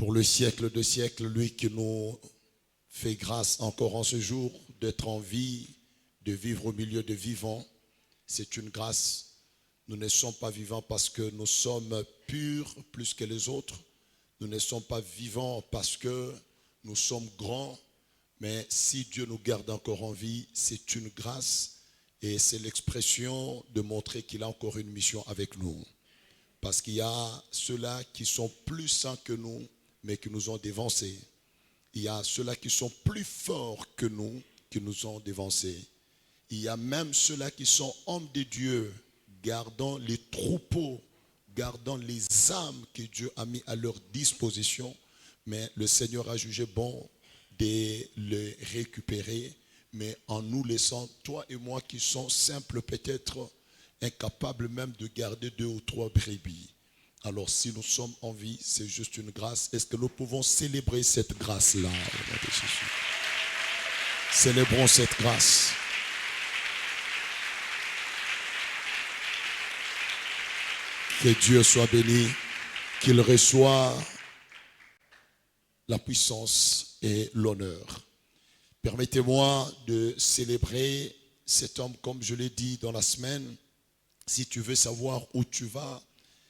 pour le siècle de siècles, lui qui nous fait grâce encore en ce jour d'être en vie, de vivre au milieu de vivants. C'est une grâce. Nous ne sommes pas vivants parce que nous sommes purs plus que les autres. Nous ne sommes pas vivants parce que nous sommes grands. Mais si Dieu nous garde encore en vie, c'est une grâce. Et c'est l'expression de montrer qu'il a encore une mission avec nous. Parce qu'il y a ceux-là qui sont plus saints que nous, mais qui nous ont dévancés. Il y a ceux-là qui sont plus forts que nous, qui nous ont dévancés. Il y a même ceux-là qui sont hommes de Dieu, gardant les troupeaux, gardant les âmes que Dieu a mis à leur disposition. Mais le Seigneur a jugé bon de les récupérer, mais en nous laissant, toi et moi qui sommes simples peut-être, incapables même de garder 2 ou 3 brebis. Alors si nous sommes en vie, c'est juste une grâce. Est-ce que nous pouvons célébrer cette grâce-là? Célébrons cette grâce. Que Dieu soit béni, qu'il reçoive la puissance et l'honneur. Permettez-moi de célébrer cet homme, comme je l'ai dit dans la semaine. Si tu veux savoir où tu vas,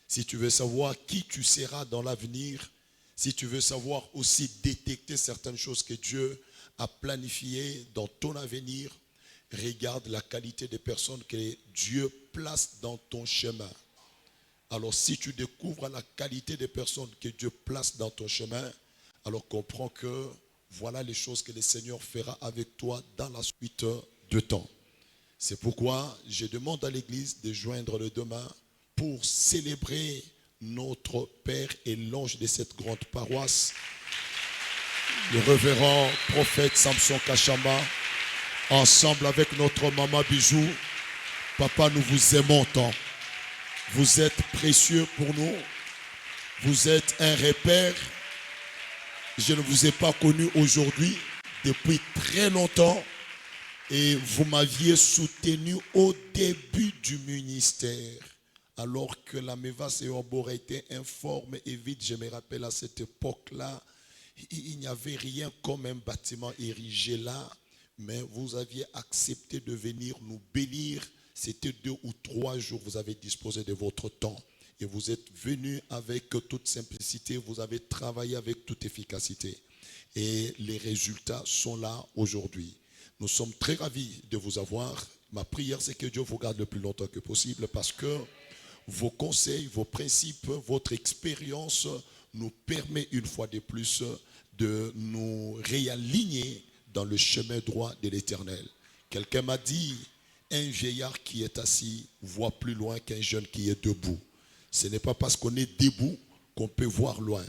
si tu veux savoir qui tu seras dans l'avenir, si tu veux savoir aussi détecter certaines choses que Dieu a planifiées dans ton avenir, regarde la qualité des personnes que Dieu place dans ton chemin. Alors si tu découvres la qualité des personnes que Dieu place dans ton chemin, alors comprends que voilà les choses que le Seigneur fera avec toi dans la suite de temps. C'est pourquoi je demande à l'Église de joindre le demain pour célébrer notre Père et l'ange de cette grande paroisse, le révérend prophète Samson Kachama, ensemble avec notre maman Bijou. Papa, nous vous aimons tant. Vous êtes précieux pour nous. Vous êtes un repère. Je ne vous ai pas connu aujourd'hui, depuis très longtemps. Et vous m'aviez soutenu au début du ministère. Alors que la Mevas et Obor était informe et vide, je me rappelle à cette époque-là, il n'y avait rien comme un bâtiment érigé là, mais vous aviez accepté de venir nous bénir. C'était 2 ou 3 jours, vous avez disposé de votre temps. Et vous êtes venus avec toute simplicité, vous avez travaillé avec toute efficacité. Et les résultats sont là aujourd'hui. Nous sommes très ravis de vous avoir. Ma prière, c'est que Dieu vous garde le plus longtemps que possible parce que vos conseils, vos principes, votre expérience nous permet une fois de plus de nous réaligner dans le chemin droit de l'Éternel. Quelqu'un m'a dit, un vieillard qui est assis voit plus loin qu'un jeune qui est debout. Ce n'est pas parce qu'on est debout qu'on peut voir loin.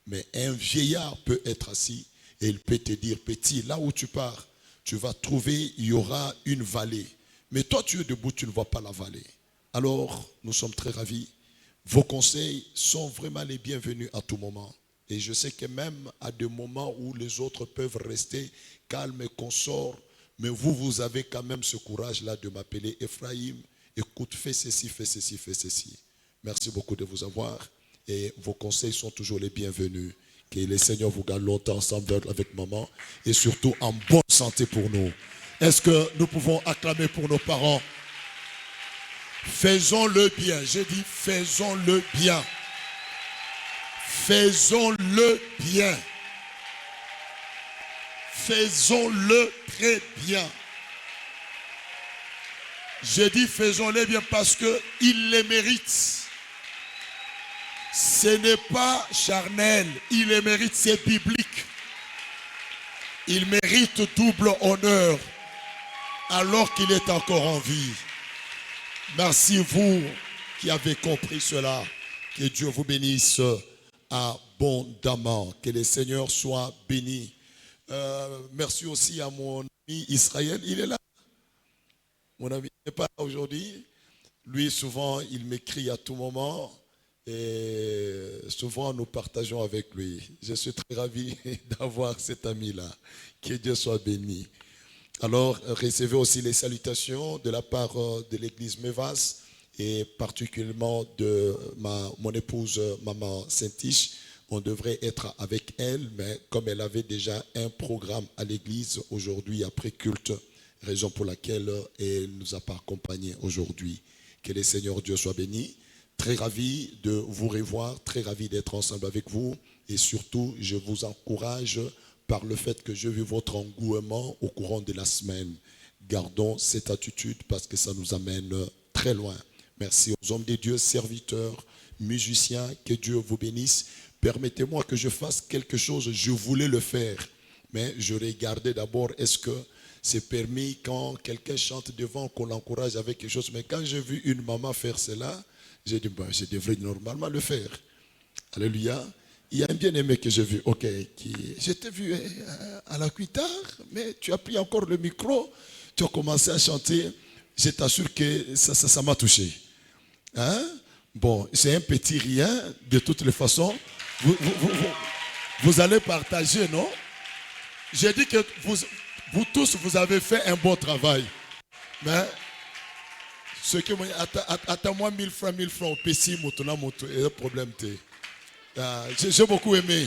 Mais un vieillard peut être assis et il peut te dire, petit, là où tu pars, tu vas trouver, il y aura une vallée. Mais toi, tu es debout, tu ne vois pas la vallée. Alors, nous sommes très ravis. Vos conseils sont vraiment les bienvenus à tout moment. Et je sais que même à des moments où les autres peuvent rester calmes et consorts, mais vous, vous avez quand même ce courage-là de m'appeler Ephraim. Écoute, fais ceci, fais ceci, fais ceci. Merci beaucoup de vous avoir. Et vos conseils sont toujours les bienvenus. Que le Seigneur vous garde longtemps ensemble avec maman. Et surtout en bonne santé pour nous. Est-ce que nous pouvons acclamer pour nos parents? Faisons-le bien. J'ai dit faisons-le bien. Faisons-le bien. Faisons-le très bien. J'ai dit faisons-le bien parce qu'il les mérite. Ce n'est pas charnel, il les mérite, c'est biblique. Il mérite double honneur alors qu'il est encore en vie. Merci vous qui avez compris cela. Que Dieu vous bénisse abondamment. Que le Seigneur soit béni. Merci aussi à mon ami Israël. Il est là. Mon ami n'est pas là aujourd'hui. Lui, souvent, il m'écrit à tout moment. Et souvent, nous partageons avec lui. Je suis très ravi d'avoir cet ami-là. Que Dieu soit béni. Alors, recevez aussi les salutations de la part de l'église Mevas et particulièrement de mon épouse, maman Saint-Tiche, on devrait être avec elle, mais comme elle avait déjà un programme à l'église aujourd'hui après culte, raison pour laquelle elle ne nous a pas accompagnés aujourd'hui. Que le Seigneur Dieu soit béni. Très ravi de vous revoir, très ravi d'être ensemble avec vous. Et surtout, je vous encourage par le fait que je vis votre engouement au courant de la semaine. Gardons cette attitude parce que ça nous amène très loin. Merci aux hommes de Dieu, serviteurs, musiciens, que Dieu vous bénisse. Permettez-moi que je fasse quelque chose, je voulais le faire, mais je regardais d'abord, est-ce que c'est permis quand quelqu'un chante devant, qu'on l'encourage avec quelque chose. Mais quand j'ai vu une maman faire cela, j'ai dit, je devrais normalement le faire. Alléluia. Il y a un bien-aimé que j'ai vu, je t'ai vu à la guitare, mais tu as pris encore le micro, tu as commencé à chanter. Je t'assure que ça m'a touché. Hein? Bon, c'est un petit rien, de toutes les façons. Vous allez partager, non? J'ai dit que vous tous, vous avez fait un bon travail. Mais, ce que moi, attends-moi 1000 francs, au PC, et le problème, j'ai beaucoup aimé.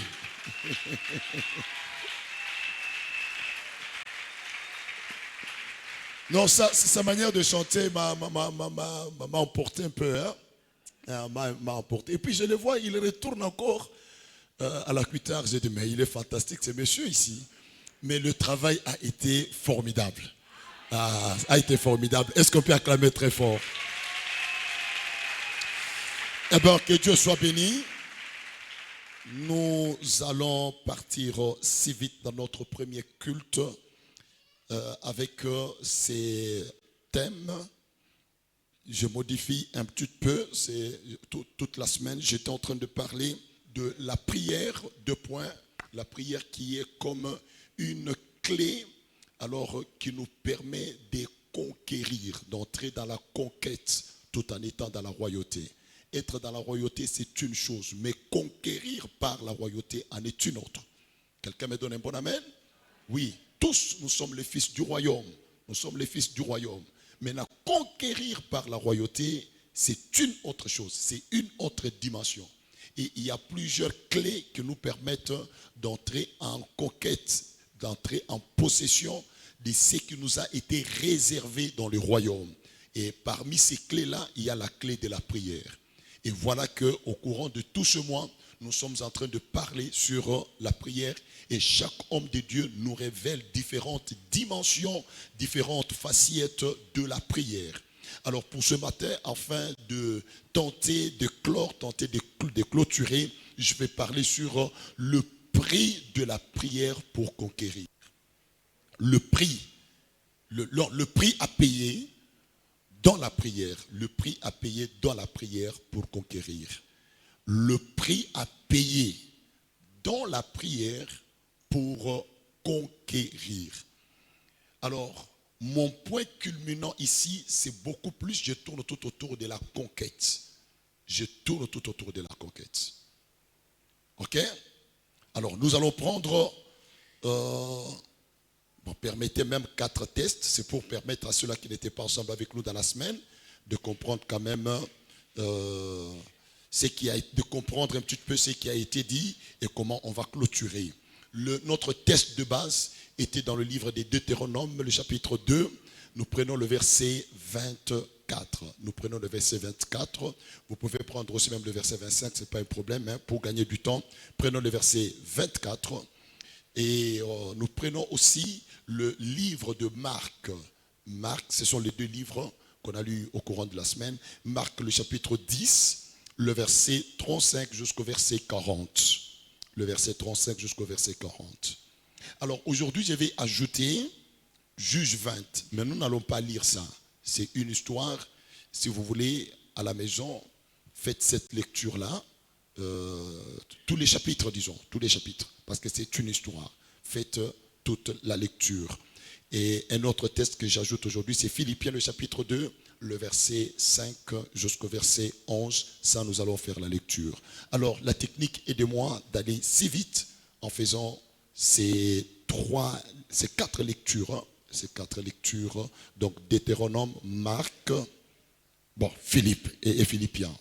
Non, sa manière de chanter m'a emporté un peu. Hein? M'a emporté. Et puis je le vois, il retourne encore à la guitare. J'ai dit, mais il est fantastique, ce monsieur ici. Mais le travail a été formidable. A été formidable. Est-ce qu'on peut acclamer très fort? Eh bien, que Dieu soit béni. Nous allons partir si vite dans notre premier culte avec ces thèmes. Je modifie un petit peu, c'est toute la semaine, j'étais en train de parler de la prière, la prière qui est comme une clé, alors qui nous permet de conquérir, d'entrer dans la conquête tout en étant dans la royauté. Être dans la royauté, c'est une chose, mais conquérir par la royauté en est une autre. Quelqu'un me donne un bon amen? Oui, tous nous sommes les fils du royaume. Nous sommes les fils du royaume. Maintenant, conquérir par la royauté, c'est une autre chose, c'est une autre dimension. Et il y a plusieurs clés qui nous permettent d'entrer en conquête, d'entrer en possession de ce qui nous a été réservé dans le royaume. Et parmi ces clés-là, il y a la clé de la prière. Et voilà qu'au courant de tout ce mois, nous sommes en train de parler sur la prière et chaque homme de Dieu nous révèle différentes dimensions, différentes facettes de la prière. Alors pour ce matin, afin de tenter de clore, tenter de clôturer, je vais parler sur le prix de la prière pour conquérir. Le prix à payer dans la prière, le prix à payer dans la prière pour conquérir. Le prix à payer dans la prière pour conquérir. Alors, mon point culminant ici, c'est beaucoup plus, je tourne tout autour de la conquête. Je tourne tout autour de la conquête. Ok? Alors, nous allons prendre, permettez même 4 tests, c'est pour permettre à ceux-là qui n'étaient pas ensemble avec nous dans la semaine de comprendre quand même de comprendre un petit peu ce qui a été dit et comment on va clôturer. Notre test de base était dans le livre des Deutéronomes, le chapitre 2. Nous prenons le verset 24. Nous prenons le verset 24. Vous pouvez prendre aussi même le verset 25, ce n'est pas un problème. Hein, pour gagner du temps, prenons le verset 24. Et nous prenons aussi le livre de Marc. Marc, ce sont les 2 livres qu'on a lus au courant de la semaine. Marc, le chapitre 10, le verset 35 jusqu'au verset 40. Le verset 35 jusqu'au verset 40. Alors aujourd'hui, je vais ajouter Juge 20, mais nous n'allons pas lire ça. C'est une histoire. Si vous voulez, à la maison, faites cette lecture-là. Tous les chapitres, disons, tous les chapitres, parce que c'est une histoire. Faites toute la lecture. Et un autre texte que j'ajoute aujourd'hui, c'est Philippiens, le chapitre 2, le verset 5 jusqu'au verset 11. Ça, nous allons faire la lecture. Alors, la technique, aidez-moi d'aller si vite en faisant ces 4 lectures. Hein, ces 4 lectures. Donc, Deutéronome, Marc, Philippe et Philippiens.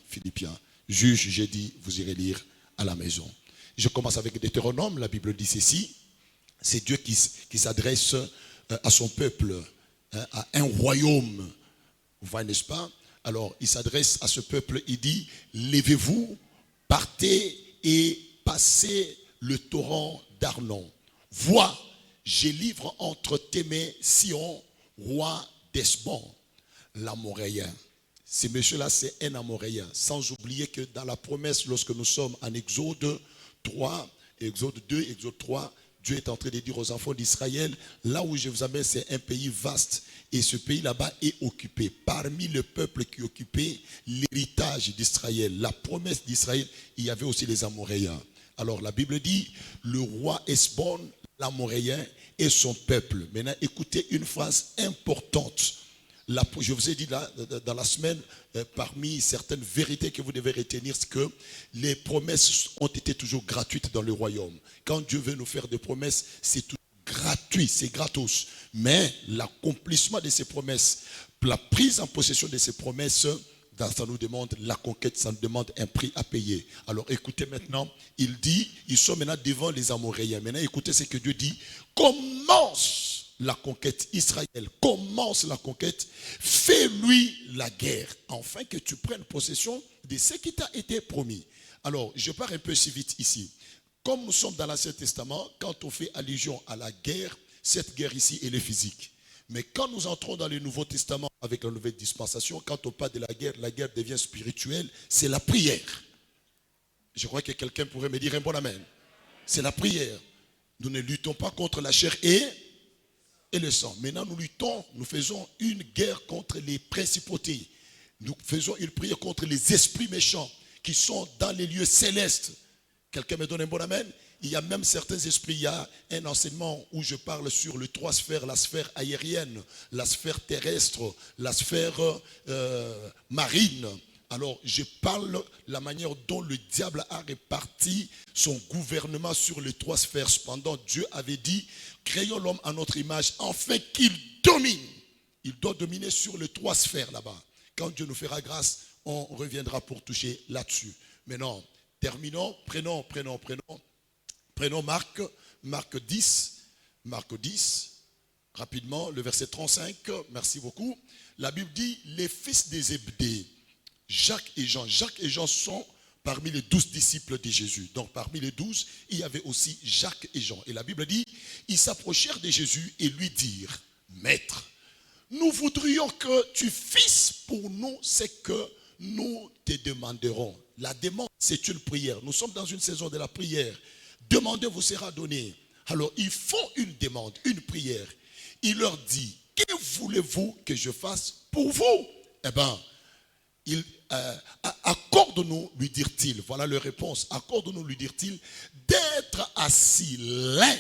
Juge, j'ai dit, vous irez lire à la maison. Je commence avec Deutéronome, la Bible dit ceci. C'est Dieu qui s'adresse à son peuple, hein, à un royaume. Vous voyez, n'est-ce pas? Alors, il s'adresse à ce peuple, il dit, levez-vous, partez et passez le torrent d'Arnon. Vois, je livre entre tes mains Sion, roi d'Hesbon, l'Amoréen. Ce monsieur-là, c'est un Amoréen. Sans oublier que dans la promesse, lorsque nous sommes en Exode 3, Exode 2, Exode 3, Dieu est en train de dire aux enfants d'Israël, là où je vous amène, c'est un pays vaste. Et ce pays là-bas est occupé. Parmi le peuple qui occupait l'héritage d'Israël, la promesse d'Israël, il y avait aussi les Amoréens. Alors la Bible dit, le roi Hesbon, l'Amoréen et son peuple. Maintenant, écoutez une phrase importante. Je vous ai dit là, dans la semaine, parmi certaines vérités que vous devez retenir, c'est que les promesses ont été toujours gratuites dans le royaume. Quand Dieu veut nous faire des promesses, c'est tout gratuit, c'est gratos. Mais l'accomplissement de ces promesses, la prise en possession de ces promesses, ça nous demande la conquête, ça nous demande un prix à payer. Alors écoutez maintenant, il dit, ils sont maintenant devant les Amoréens. Maintenant écoutez ce que Dieu dit, commence la conquête. Israël commence la conquête, fais-lui la guerre, afin que tu prennes possession de ce qui t'a été promis. Alors, je pars un peu si vite ici. Comme nous sommes dans l'Ancien Testament, quand on fait allusion à la guerre, cette guerre ici, elle est physique. Mais quand nous entrons dans le Nouveau Testament avec la nouvelle dispensation, quand on parle de la guerre devient spirituelle, c'est la prière. Je crois que quelqu'un pourrait me dire un bon amen. C'est la prière. Nous ne luttons pas contre la chair et le sang. Maintenant, nous faisons une guerre contre les principautés. Nous faisons une prière contre les esprits méchants qui sont dans les lieux célestes. Quelqu'un me donne un bon amen? Il y a même certains esprits, il y a un enseignement où je parle sur les trois sphères, la sphère aérienne, la sphère terrestre, la sphère marine. Alors, je parle la manière dont le diable a réparti son gouvernement sur les trois sphères. Cependant, Dieu avait dit, créons l'homme à notre image, afin qu'il domine. Il doit dominer sur les trois sphères là-bas. Quand Dieu nous fera grâce, on reviendra pour toucher là-dessus. Maintenant, terminons, prenons Marc 10, rapidement, le verset 35, merci beaucoup. La Bible dit, les fils des Zébédée, Jacques et Jean sont parmi les 12 disciples de Jésus. Donc parmi les 12, il y avait aussi Jacques et Jean. Et la Bible dit, ils s'approchèrent de Jésus et lui dirent, Maître, nous voudrions que tu fasses pour nous ce que nous te demanderons. La demande, c'est une prière. Nous sommes dans une saison de la prière. Demandez, vous sera donné. Alors ils font une demande, une prière. Il leur dit, que voulez-vous que je fasse pour vous? Eh bien, accorde-nous, lui dirent-ils, voilà leur réponse, accorde-nous, lui dirent-ils, d'être assis l'un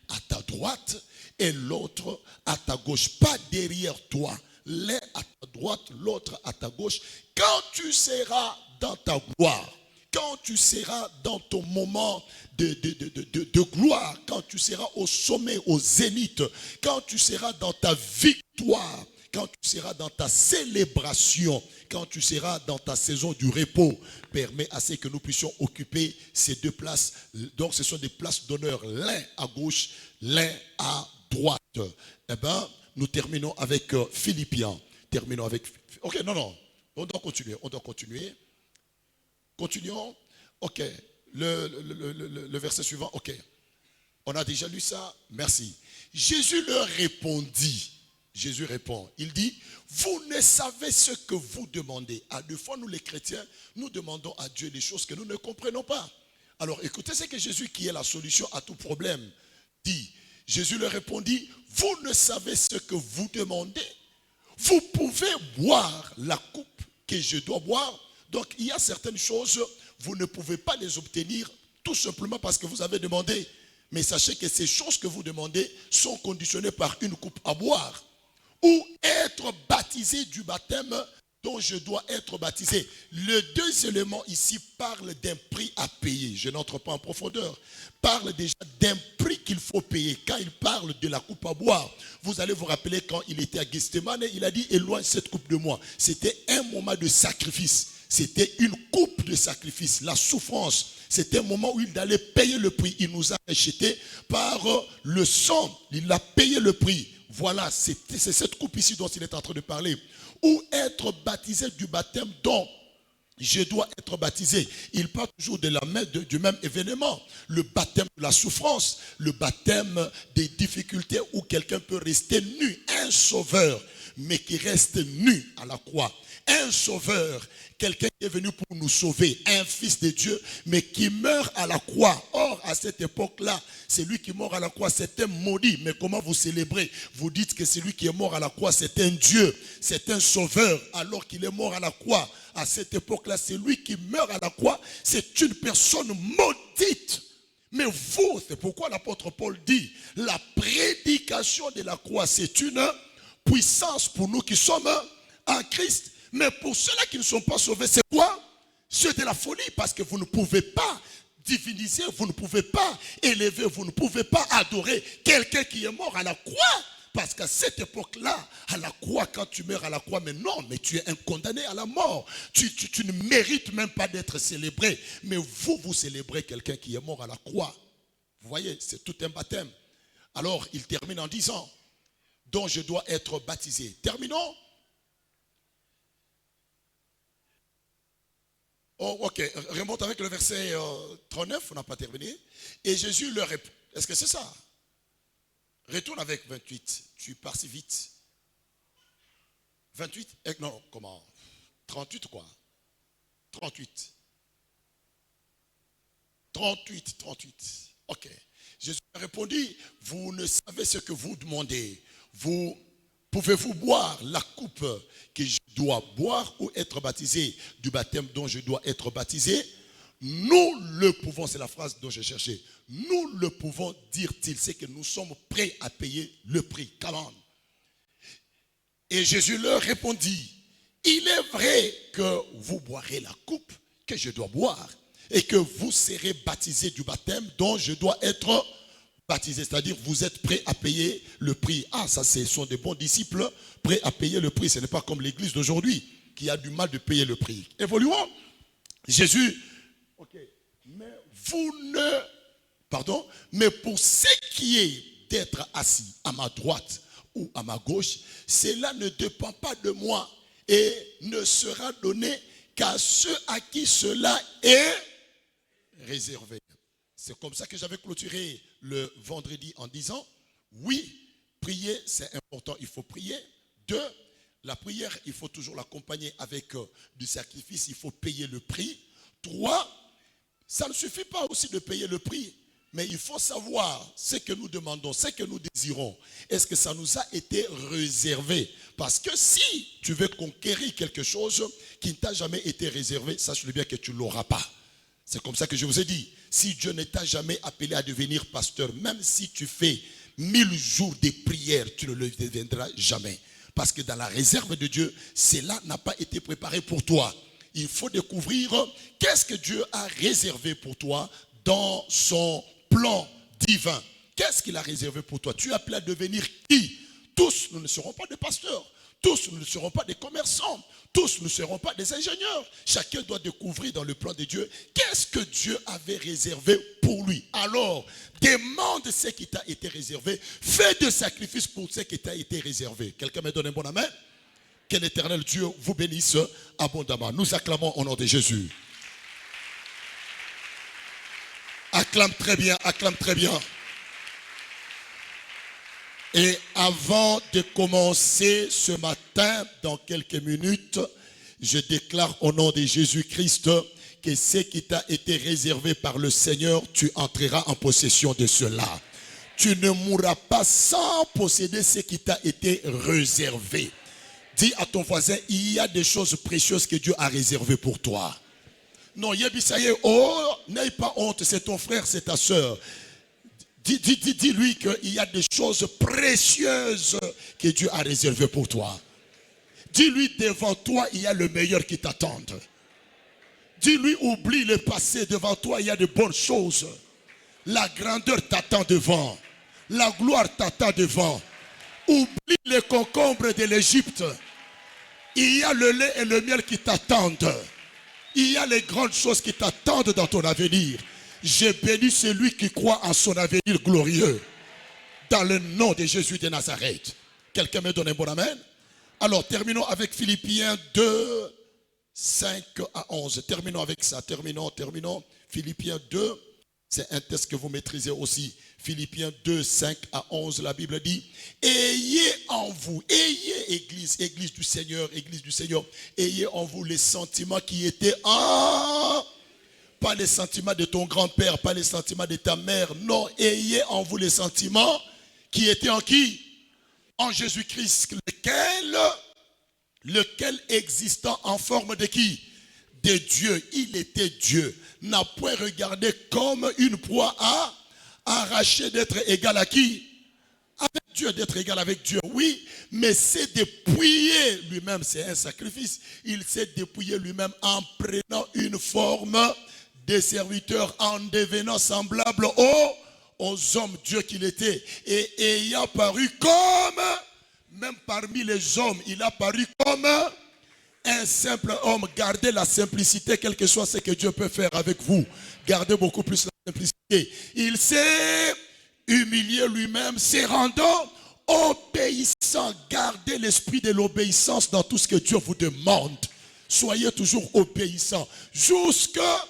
à ta droite et l'autre à ta gauche, pas derrière toi, l'un à ta droite, l'autre à ta gauche, quand tu seras dans ta gloire, quand tu seras dans ton moment de gloire, quand tu seras au sommet, au zénith, quand tu seras dans ta victoire, quand tu seras dans ta célébration, quand tu seras dans ta saison du repos, permet à ce que nous puissions occuper ces deux places. Donc ce sont des places d'honneur, l'un à gauche, l'un à droite. Eh bien, nous terminons avec Philippiens. Ok, non, on doit continuer. Continuons. Ok, le verset suivant, ok. On a déjà lu ça, merci. Jésus leur répondit. Jésus répond, il dit, vous ne savez ce que vous demandez. À deux fois, nous les chrétiens, nous demandons à Dieu des choses que nous ne comprenons pas. Alors écoutez ce que Jésus, qui est la solution à tout problème, dit. Jésus leur répondit, vous ne savez ce que vous demandez. Vous pouvez boire la coupe que je dois boire. Donc il y a certaines choses, vous ne pouvez pas les obtenir tout simplement parce que vous avez demandé. Mais sachez que ces choses que vous demandez sont conditionnées par une coupe à boire. Ou être baptisé du baptême dont je dois être baptisé. Les deux éléments ici parlent d'un prix à payer. Je n'entre pas en profondeur. Parle déjà d'un prix qu'il faut payer. Quand il parle de la coupe à boire, vous allez vous rappeler quand il était à Gethsémane, il a dit, éloigne cette coupe de moi. C'était un moment de sacrifice. c'était une coupe de sacrifice. La souffrance, c'était un moment où il allait payer le prix. Il nous a achetés par le sang. Il a payé le prix. Voilà, c'est cette coupe ici dont il est en train de parler. Ou être baptisé du baptême dont je dois être baptisé. Il parle toujours du même événement. Le baptême de la souffrance, le baptême des difficultés où quelqu'un peut rester nu. Un sauveur, mais qui reste nu à la croix. Un sauveur, quelqu'un qui est venu pour nous sauver. Un fils de Dieu, mais qui meurt à la croix. Or, à cette époque-là, celui qui mort à la croix, c'est un maudit. Mais comment vous célébrez? Vous dites que celui qui est mort à la croix, c'est un Dieu. C'est un sauveur, alors qu'il est mort à la croix. À cette époque-là, celui qui meurt à la croix, c'est une personne maudite. Mais vous, c'est pourquoi l'apôtre Paul dit, la prédication de la croix, c'est une puissance pour nous qui sommes en Christ. Mais pour ceux-là qui ne sont pas sauvés, c'est quoi? C'est de la folie, parce que vous ne pouvez pas diviniser, vous ne pouvez pas élever, vous ne pouvez pas adorer quelqu'un qui est mort à la croix. Parce qu'à cette époque-là, à la croix, quand tu meurs à la croix, mais non, mais tu es un condamné à la mort. Tu ne mérites même pas d'être célébré. Mais vous célébrez quelqu'un qui est mort à la croix. Vous voyez, c'est tout un baptême. Alors, il termine en disant, dont je dois être baptisé. Terminons. Oh, ok, remonte avec le verset 39, on n'a pas terminé. Et Jésus leur répond, est-ce que c'est ça? Retourne avec 28, tu pars si vite. 28, non, comment? 38 quoi? 38. 38. Ok. Jésus a répondu, vous ne savez ce que vous demandez. Pouvez-vous boire la coupe que je dois boire ou être baptisé du baptême dont je dois être baptisé? Nous le pouvons, c'est la phrase dont je cherchais. Nous le pouvons, dire-t-il, c'est que nous sommes prêts à payer le prix. Come on. Et Jésus leur répondit, il est vrai que vous boirez la coupe que je dois boire et que vous serez baptisés du baptême dont je dois être baptisé. C'est-à-dire, vous êtes prêts à payer le prix. Ah, ça, ce sont des bons disciples prêts à payer le prix. Ce n'est pas comme l'église d'aujourd'hui qui a du mal de payer le prix. Évoluons. Jésus, ok, mais pour ce qui est d'être assis à ma droite ou à ma gauche, cela ne dépend pas de moi et ne sera donné qu'à ceux à qui cela est réservé. C'est comme ça que j'avais clôturé le vendredi en disant, oui, prier c'est important, il faut prier. 2, la prière, il faut toujours l'accompagner avec du sacrifice, il faut payer le prix. 3, ça ne suffit pas aussi de payer le prix, mais il faut savoir ce que nous demandons, ce que nous désirons. Est-ce que ça nous a été réservé? Parce que si tu veux conquérir quelque chose qui ne t'a jamais été réservé, sache-le bien que tu ne l'auras pas. C'est comme ça que je vous ai dit. Si Dieu ne t'a jamais appelé à devenir pasteur, même si tu fais 1000 jours de prière, tu ne le deviendras jamais. Parce que dans la réserve de Dieu, cela n'a pas été préparé pour toi. Il faut découvrir qu'est-ce que Dieu a réservé pour toi dans son plan divin. Qu'est-ce qu'il a réservé pour toi? Tu es appelé à devenir qui? Tous, nous ne serons pas des pasteurs. Tous, nous ne serons pas des commerçants. Tous, nous ne serons pas des ingénieurs. Chacun doit découvrir dans le plan de Dieu qu'est-ce que Dieu avait réservé pour lui. Alors, demande ce qui t'a été réservé. Fais des sacrifices pour ce qui t'a été réservé. Quelqu'un me donne un bon amen? Que l'Éternel Dieu vous bénisse abondamment. Nous acclamons au nom de Jésus. Acclame très bien, acclame très bien. Et avant de commencer ce matin, dans quelques minutes, je déclare au nom de Jésus-Christ que ce qui t'a été réservé par le Seigneur, tu entreras en possession de cela. Tu ne mourras pas sans posséder ce qui t'a été réservé. Dis à ton voisin, il y a des choses précieuses que Dieu a réservées pour toi. Non, Yebisaye, oh, n'aie pas honte, c'est ton frère, c'est ta soeur. Dis-lui qu'il y a des choses précieuses que Dieu a réservées pour toi. Dis-lui, devant toi, il y a le meilleur qui t'attend. Dis-lui, oublie le passé, devant toi, il y a de bonnes choses. La grandeur t'attend devant. La gloire t'attend devant. Oublie les concombres de l'Égypte. Il y a le lait et le miel qui t'attendent. Il y a les grandes choses qui t'attendent dans ton avenir. J'ai béni celui qui croit en son avenir glorieux. Dans le nom de Jésus de Nazareth. Quelqu'un me donne un bon amen? Alors, terminons avec Philippiens 2, 5 à 11. Terminons avec ça. Terminons. Philippiens 2, c'est un texte que vous maîtrisez aussi. Philippiens 2, 5 à 11, la Bible dit, ayez en vous, église du Seigneur, ayez en vous les sentiments qui étaient en... Pas les sentiments de ton grand-père, pas les sentiments de ta mère. Non, ayez en vous les sentiments qui étaient en qui? En Jésus-Christ. Lequel existant en forme de qui? De Dieu. Il était Dieu. N'a point regardé comme une proie à arracher d'être égal à qui? Avec Dieu, d'être égal avec Dieu. Oui, mais c'est dépouiller lui-même. C'est un sacrifice. Il s'est dépouillé lui-même en prenant une forme de serviteur, en devenant semblable aux hommes Dieu qu'il était. Et ayant paru comme, même parmi les hommes, il a paru comme un simple homme. Gardez la simplicité, quel que soit ce que Dieu peut faire avec vous. Gardez beaucoup plus la simplicité. Il s'est humilié lui-même, s'est rendant obéissant. Gardez l'esprit de l'obéissance dans tout ce que Dieu vous demande. Soyez toujours obéissants. Jusqu'à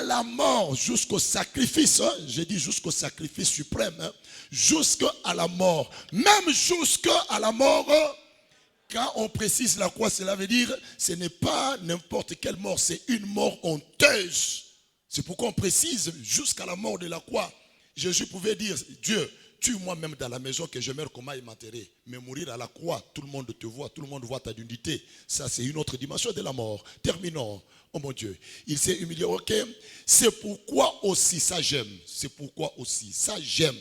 la mort, jusqu'au sacrifice. J'ai dit jusqu'au sacrifice suprême. Jusqu'à la mort. Même jusqu'à la mort. Quand on précise la croix, cela veut dire ce n'est pas n'importe quelle mort, c'est une mort honteuse. C'est pourquoi on précise jusqu'à la mort de la croix. Jésus pouvait dire, Dieu, tue-moi même dans la maison que je meurs, comment il m'enterrer. Mais mourir à la croix, tout le monde te voit, tout le monde voit ta dignité. Ça, c'est une autre dimension de la mort. Terminons. Oh mon Dieu, il s'est humilié, ok. C'est pourquoi aussi, ça j'aime. C'est pourquoi aussi, ça j'aime.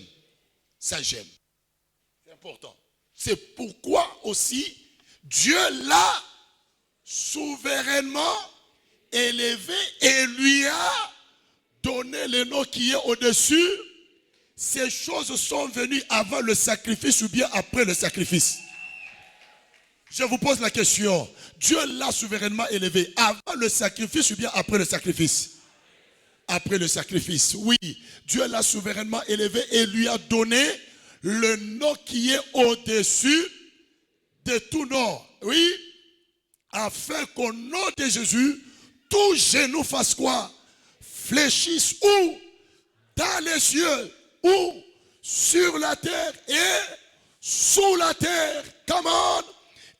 Ça j'aime. C'est important. C'est pourquoi aussi, Dieu l'a souverainement élevé et lui a donné le nom qui est au-dessus. Ces choses sont venues avant le sacrifice ou bien après le sacrifice? Je vous pose la question. Dieu l'a souverainement élevé avant le sacrifice ou bien après le sacrifice? Après le sacrifice, oui. Dieu l'a souverainement élevé et lui a donné le nom qui est au-dessus de tout nom. Oui. Afin qu'au nom de Jésus, tout genou fasse quoi? Fléchisse où? Dans les cieux, ou sur la terre et sous la terre. Come on.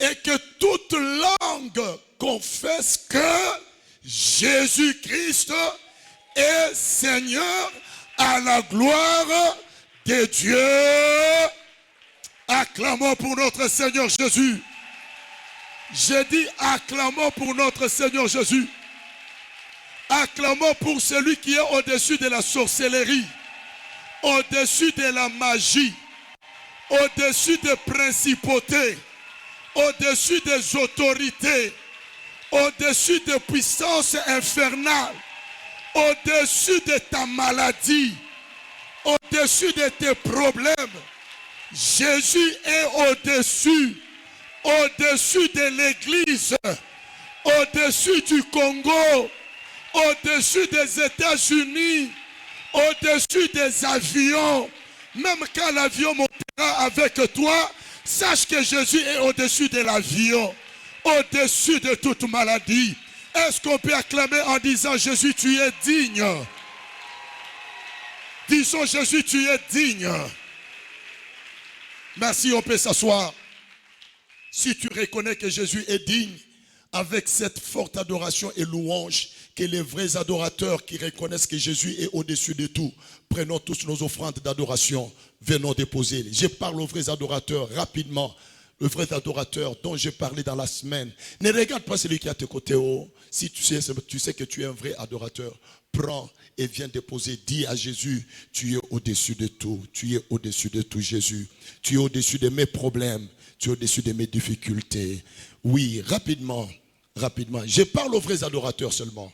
Et que toute langue confesse que Jésus-Christ est Seigneur à la gloire de Dieu. Acclamons pour notre Seigneur Jésus. J'ai dit acclamons pour notre Seigneur Jésus. Acclamons pour celui qui est au-dessus de la sorcellerie, au-dessus de la magie, au-dessus des principautés, au-dessus des autorités, au-dessus des puissances infernales, au-dessus de ta maladie, au-dessus de tes problèmes. Jésus est au-dessus, au-dessus de l'Église, au-dessus du Congo, au-dessus des États-Unis, au-dessus des avions. Même quand l'avion montera avec toi, sache que Jésus est au-dessus de l'avion, au-dessus de toute maladie. Est-ce qu'on peut acclamer en disant Jésus, tu es digne? Disons Jésus, tu es digne. Merci, on peut s'asseoir. Si tu reconnais que Jésus est digne, avec cette forte adoration et louange, que les vrais adorateurs qui reconnaissent que Jésus est au-dessus de tout, prenons tous nos offrandes d'adoration, venons déposer. Je parle aux vrais adorateurs rapidement. Le vrai adorateur dont j'ai parlé dans la semaine. Ne regarde pas celui qui est à tes côtés. Oh. Si tu sais que tu es un vrai adorateur, prends et viens déposer. Dis à Jésus, tu es au-dessus de tout. Tu es au-dessus de tout, Jésus. Tu es au-dessus de mes problèmes. Tu es au-dessus de mes difficultés. Oui, rapidement. Je parle aux vrais adorateurs seulement.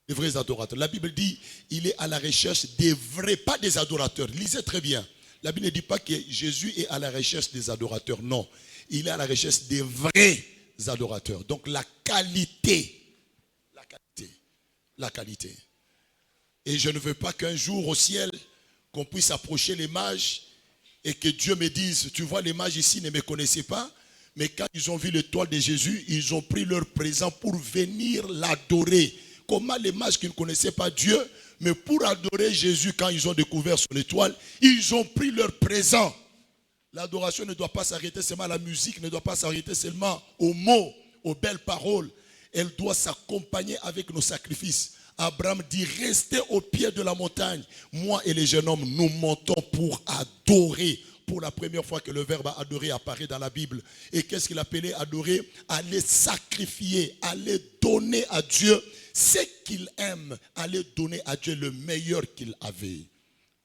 Les vrais adorateurs. La Bible dit, il est à la recherche des vrais, pas des adorateurs. Lisez très bien. La Bible ne dit pas que Jésus est à la recherche des adorateurs. Non, il est à la recherche des vrais adorateurs. Donc la qualité la qualité. Et je ne veux pas qu'un jour au ciel, qu'on puisse approcher les mages et que Dieu me dise, tu vois, les mages ici ne me connaissaient pas, mais quand ils ont vu l'étoile de Jésus, ils ont pris leur présent pour venir l'adorer. Comment les mages qui ne connaissaient pas Dieu, mais pour adorer Jésus, quand ils ont découvert son étoile, ils ont pris leur présent. L'adoration ne doit pas s'arrêter seulement à la musique, ne doit pas s'arrêter seulement aux mots, aux belles paroles. Elle doit s'accompagner avec nos sacrifices. Abraham dit, restez au pied de la montagne. Moi et les jeunes hommes, nous montons pour adorer. Pour la première fois que le verbe adorer apparaît dans la Bible. Et qu'est-ce qu'il appelait adorer? Aller sacrifier, aller donner à Dieu ce qu'il aime, aller donner à Dieu le meilleur qu'il avait.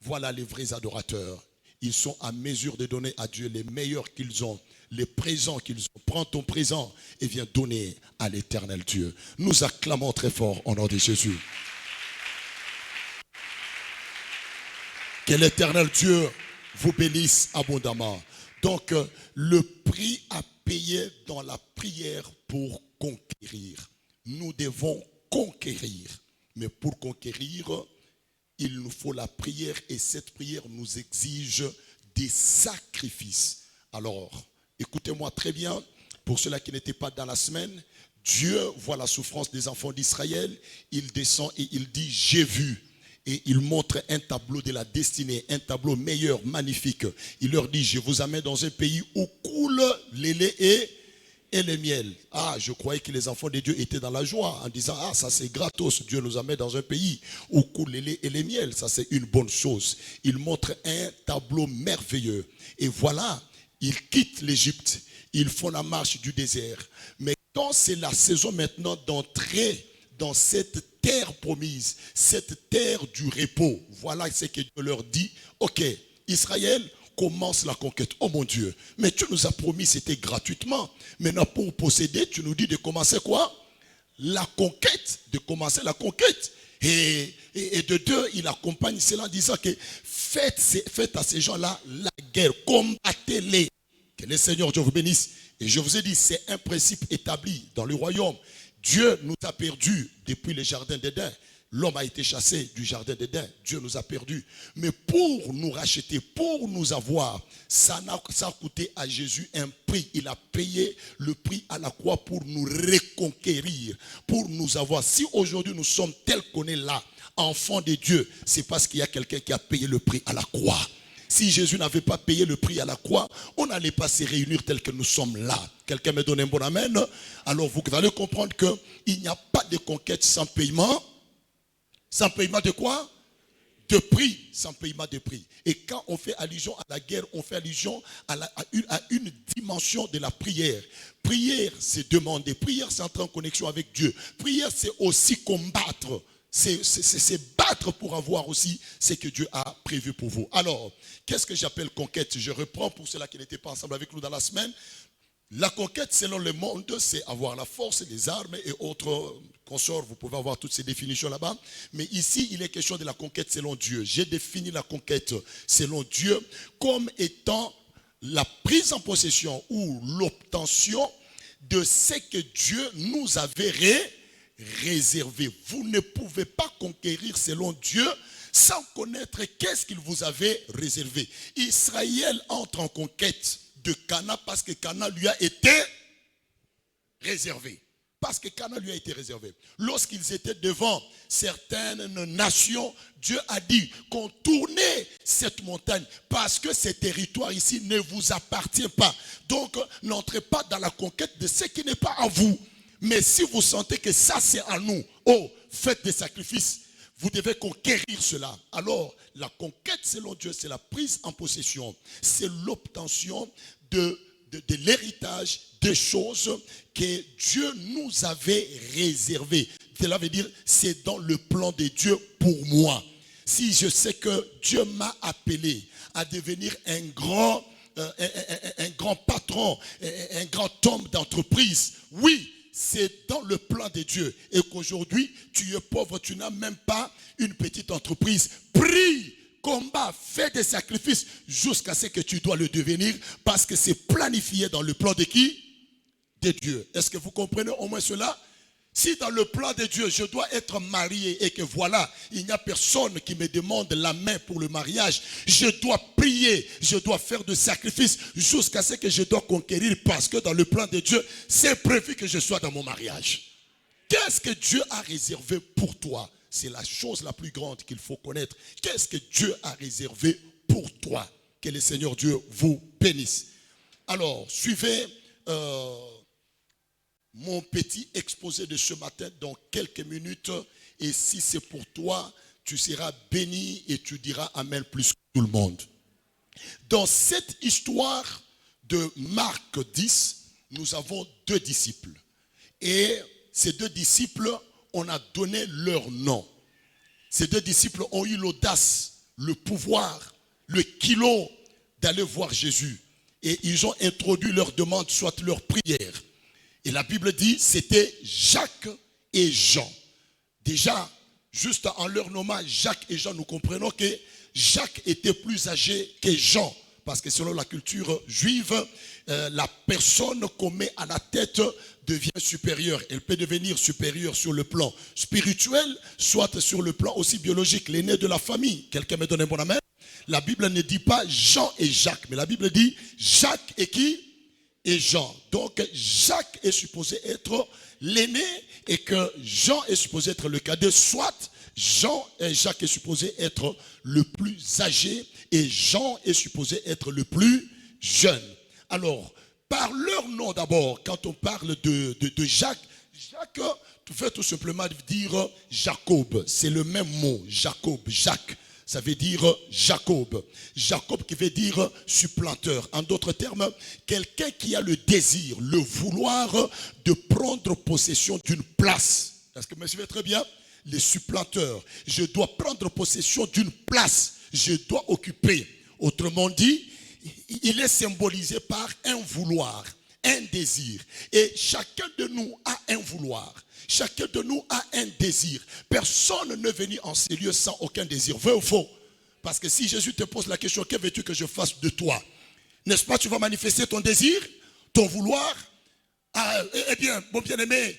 Voilà les vrais adorateurs. Ils sont à mesure de donner à Dieu les meilleurs qu'ils ont, les présents qu'ils ont. Prends ton présent et viens donner à l'éternel Dieu. Nous acclamons très fort au nom de Jésus. Que l'éternel Dieu vous bénisse abondamment. Donc, le prix à payer dans la prière pour conquérir. Nous devons conquérir. Mais pour conquérir, il nous faut la prière et cette prière nous exige des sacrifices. Alors, écoutez-moi très bien, pour ceux-là qui n'étaient pas dans la semaine, Dieu voit la souffrance des enfants d'Israël, il descend et il dit, j'ai vu. Et il montre un tableau de la destinée, un tableau meilleur, magnifique. Il leur dit, je vous amène dans un pays où coule les laits et le miel. Ah, je croyais que les enfants de Dieu étaient dans la joie en disant, ah, ça c'est gratos, Dieu nous amène dans un pays où coule les laits et le miel. Ça c'est une bonne chose. Il montre un tableau merveilleux. Et voilà, ils quittent l'Égypte. Ils font la marche du désert. Mais quand c'est la saison maintenant d'entrer dans cette terre promise, cette terre du repos, voilà ce que Dieu leur dit. Ok, Israël, commence la conquête. Oh mon Dieu, mais tu nous as promis c'était gratuitement. Maintenant pour posséder, tu nous dis de commencer quoi? La conquête, de commencer la conquête. Et de deux, il accompagne cela en disant que faites à ces gens-là la guerre, combattez-les. Que le Seigneur Dieu vous bénisse. Et je vous ai dit, c'est un principe établi dans le royaume. Dieu nous a perdus depuis le jardin d'Éden. L'homme a été chassé du jardin d'Éden. Dieu nous a perdus. Mais pour nous racheter, pour nous avoir, ça a coûté à Jésus un prix. Il a payé le prix à la croix pour nous reconquérir, pour nous avoir. Si aujourd'hui nous sommes tels qu'on est là, enfants de Dieu, c'est parce qu'il y a quelqu'un qui a payé le prix à la croix. Si Jésus n'avait pas payé le prix à la croix, on n'allait pas se réunir tel que nous sommes là. Quelqu'un me donne un bon amen. Alors vous allez comprendre qu'il n'y a pas de conquête sans paiement. Sans paiement de quoi? De prix. Sans paiement de prix. Et quand on fait allusion à la guerre, on fait allusion à une dimension de la prière. Prière, c'est demander. Prière, c'est entrer en connexion avec Dieu. Prière, c'est aussi combattre. C'est battre pour avoir aussi ce que Dieu a prévu pour vous. Alors, qu'est-ce que j'appelle conquête? Je reprends pour ceux-là qui n'étaient pas ensemble avec nous dans la semaine. La conquête, selon le monde, c'est avoir la force, les armes et autres consorts. Vous pouvez avoir toutes ces définitions là-bas. Mais ici, il est question de la conquête selon Dieu. J'ai défini la conquête selon Dieu comme étant la prise en possession ou l'obtention de ce que Dieu nous avait réservé. Vous ne pouvez pas conquérir selon Dieu sans connaître qu'est-ce qu'il vous avait réservé. Israël entre en conquête de Canaan parce que Canaan lui a été réservé. Parce que Canaan lui a été réservé. Lorsqu'ils étaient devant certaines nations, Dieu a dit, contournez cette montagne parce que ce territoire ici ne vous appartient pas. Donc, n'entrez pas dans la conquête de ce qui n'est pas à vous. Mais si vous sentez que ça c'est à nous, oh, faites des sacrifices. Vous devez conquérir cela. Alors, la conquête selon Dieu, c'est la prise en possession. C'est l'obtention de l'héritage des choses que Dieu nous avait réservées. Cela veut dire, c'est dans le plan de Dieu pour moi. Si je sais que Dieu m'a appelé à devenir un grand patron, un grand homme d'entreprise, oui, c'est dans le plan de Dieu. Et qu'aujourd'hui, tu es pauvre, tu n'as même pas une petite entreprise. Prie, combat, fais des sacrifices jusqu'à ce que tu dois le devenir parce que c'est planifié dans le plan de qui? De Dieu. Est-ce que vous comprenez au moins cela? Si dans le plan de Dieu, je dois être marié et que voilà, il n'y a personne qui me demande la main pour le mariage, je dois prier, je dois faire de sacrifices jusqu'à ce que je dois conquérir parce que dans le plan de Dieu, c'est prévu que je sois dans mon mariage. Qu'est-ce que Dieu a réservé pour toi? C'est la chose la plus grande qu'il faut connaître. Qu'est-ce que Dieu a réservé pour toi? Que le Seigneur Dieu vous bénisse. Alors, suivez mon petit exposé de ce matin dans quelques minutes. Et si c'est pour toi, tu seras béni et tu diras Amen plus que tout le monde. Dans cette histoire de Marc 10, nous avons deux disciples. Et ces deux disciples, on a donné leur nom. Ces deux disciples ont eu l'audace, le pouvoir, le kilo d'aller voir Jésus. Et ils ont introduit leur demande, soit leur prière. Et la Bible dit, c'était Jacques et Jean. Déjà, juste en leur nommant Jacques et Jean, nous comprenons que Jacques était plus âgé que Jean. Parce que selon la culture juive, la personne qu'on met à la tête devient supérieure. Elle peut devenir supérieure sur le plan spirituel, soit sur le plan aussi biologique, l'aîné de la famille. Quelqu'un me donne un bon amen? La Bible ne dit pas Jean et Jacques, mais la Bible dit Jacques et qui? Et Jean. Donc Jacques est supposé être l'aîné et que Jean est supposé être le cadet, soit Jean et Jacques est supposé être le plus âgé et Jean est supposé être le plus jeune. Alors, par leur nom d'abord, quand on parle de Jacques, Jacques veut tout simplement dire Jacob. C'est le même mot, Jacob, Jacques. Ça veut dire Jacob. Jacob qui veut dire supplanteur. En d'autres termes, quelqu'un qui a le désir, le vouloir de prendre possession d'une place. Est-ce que vous me suivez très bien? Les supplanteurs. Je dois prendre possession d'une place. Je dois occuper. Autrement dit, il est symbolisé par un vouloir, un désir. Et chacun de nous a un vouloir. Chacun de nous a un désir. Personne ne venu en ces lieux sans aucun désir. Vrai ou faux? Parce que si Jésus te pose la question, que veux-tu que je fasse de toi? N'est-ce pas, tu vas manifester ton désir, ton vouloir? Eh bien, mon bien-aimé,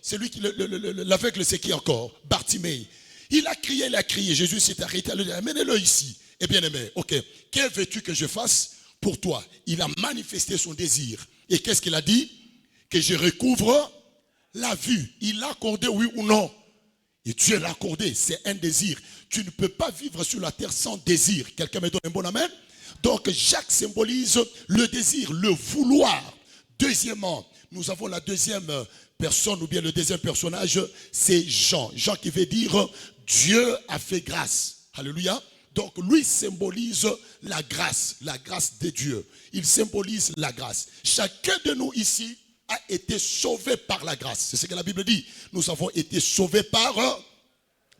celui qui l'aveugle, c'est qui encore? Bartimée. Il a crié. Jésus s'est arrêté à lui dire, amenez-le ici. Eh bien aimé, ok, que veux-tu que je fasse pour toi? Il a manifesté son désir. Et qu'est-ce qu'il a dit? Que je recouvre la vue. Il l'a accordé, oui ou non? Et Dieu l'a accordé, c'est un désir. Tu ne peux pas vivre sur la terre sans désir. Quelqu'un me donne un bon amen? Donc Jacques symbolise le désir, le vouloir. Deuxièmement, nous avons la deuxième personne ou bien le deuxième personnage, c'est Jean. Jean qui veut dire Dieu a fait grâce. Alléluia. Donc lui symbolise la grâce de Dieu. Il symbolise la grâce. Chacun de nous ici a été sauvé par la grâce. C'est ce que la Bible dit. Nous avons été sauvés par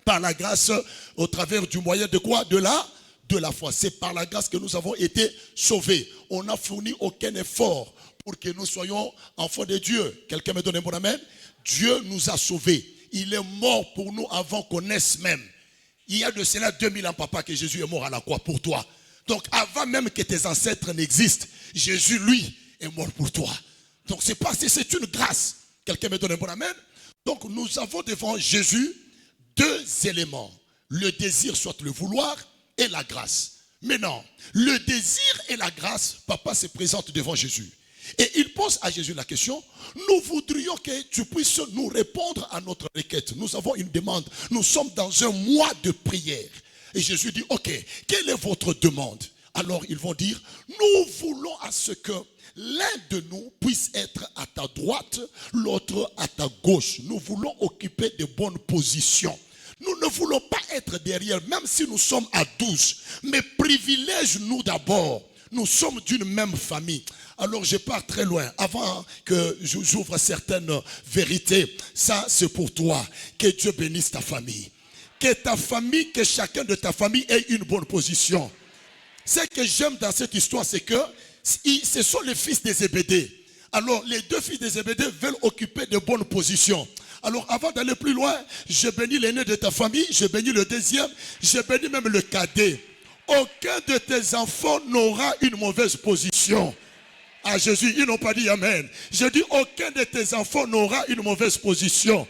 la grâce au travers du moyen de quoi? De la foi. C'est par la grâce que nous avons été sauvés. On n'a fourni aucun effort pour que nous soyons enfants de Dieu. Quelqu'un me donne un bon amen? Dieu nous a sauvés. Il est mort pour nous avant qu'on naisse même. Il y a de cela 2000 ans, papa, que Jésus est mort à la croix pour toi. Donc, avant même que tes ancêtres n'existent, Jésus, lui, est mort pour toi. Donc, c'est une grâce. Quelqu'un me donne un bon amen? Donc, nous avons devant Jésus deux éléments. Le désir, soit le vouloir, et la grâce. Maintenant, le désir et la grâce, papa se présente devant Jésus. Et il pose à Jésus la question, nous voudrions que tu puisses nous répondre à notre requête. Nous avons une demande. Nous sommes dans un mois de prière. Et Jésus dit, ok, quelle est votre demande? Alors ils vont dire, nous voulons à ce que l'un de nous puisse être à ta droite, l'autre à ta gauche. Nous voulons occuper de bonnes positions. Nous ne voulons pas être derrière, même si nous sommes à 12. Mais privilège-nous d'abord. Nous sommes d'une même famille. Alors je pars très loin. Avant que j'ouvre certaines vérités, ça c'est pour toi. Que Dieu bénisse ta famille. Que ta famille, que chacun de ta famille ait une bonne position. Ce que j'aime dans cette histoire, c'est que ce sont les fils des Zébédée. Alors les deux fils des Zébédée veulent occuper de bonnes positions. Alors avant d'aller plus loin, je bénis l'aîné de ta famille, je bénis le deuxième, je bénis même le cadet. Aucun de tes enfants n'aura une mauvaise position. à Jésus. Ils n'ont pas dit Amen. Je dis, aucun de tes enfants n'aura une mauvaise position.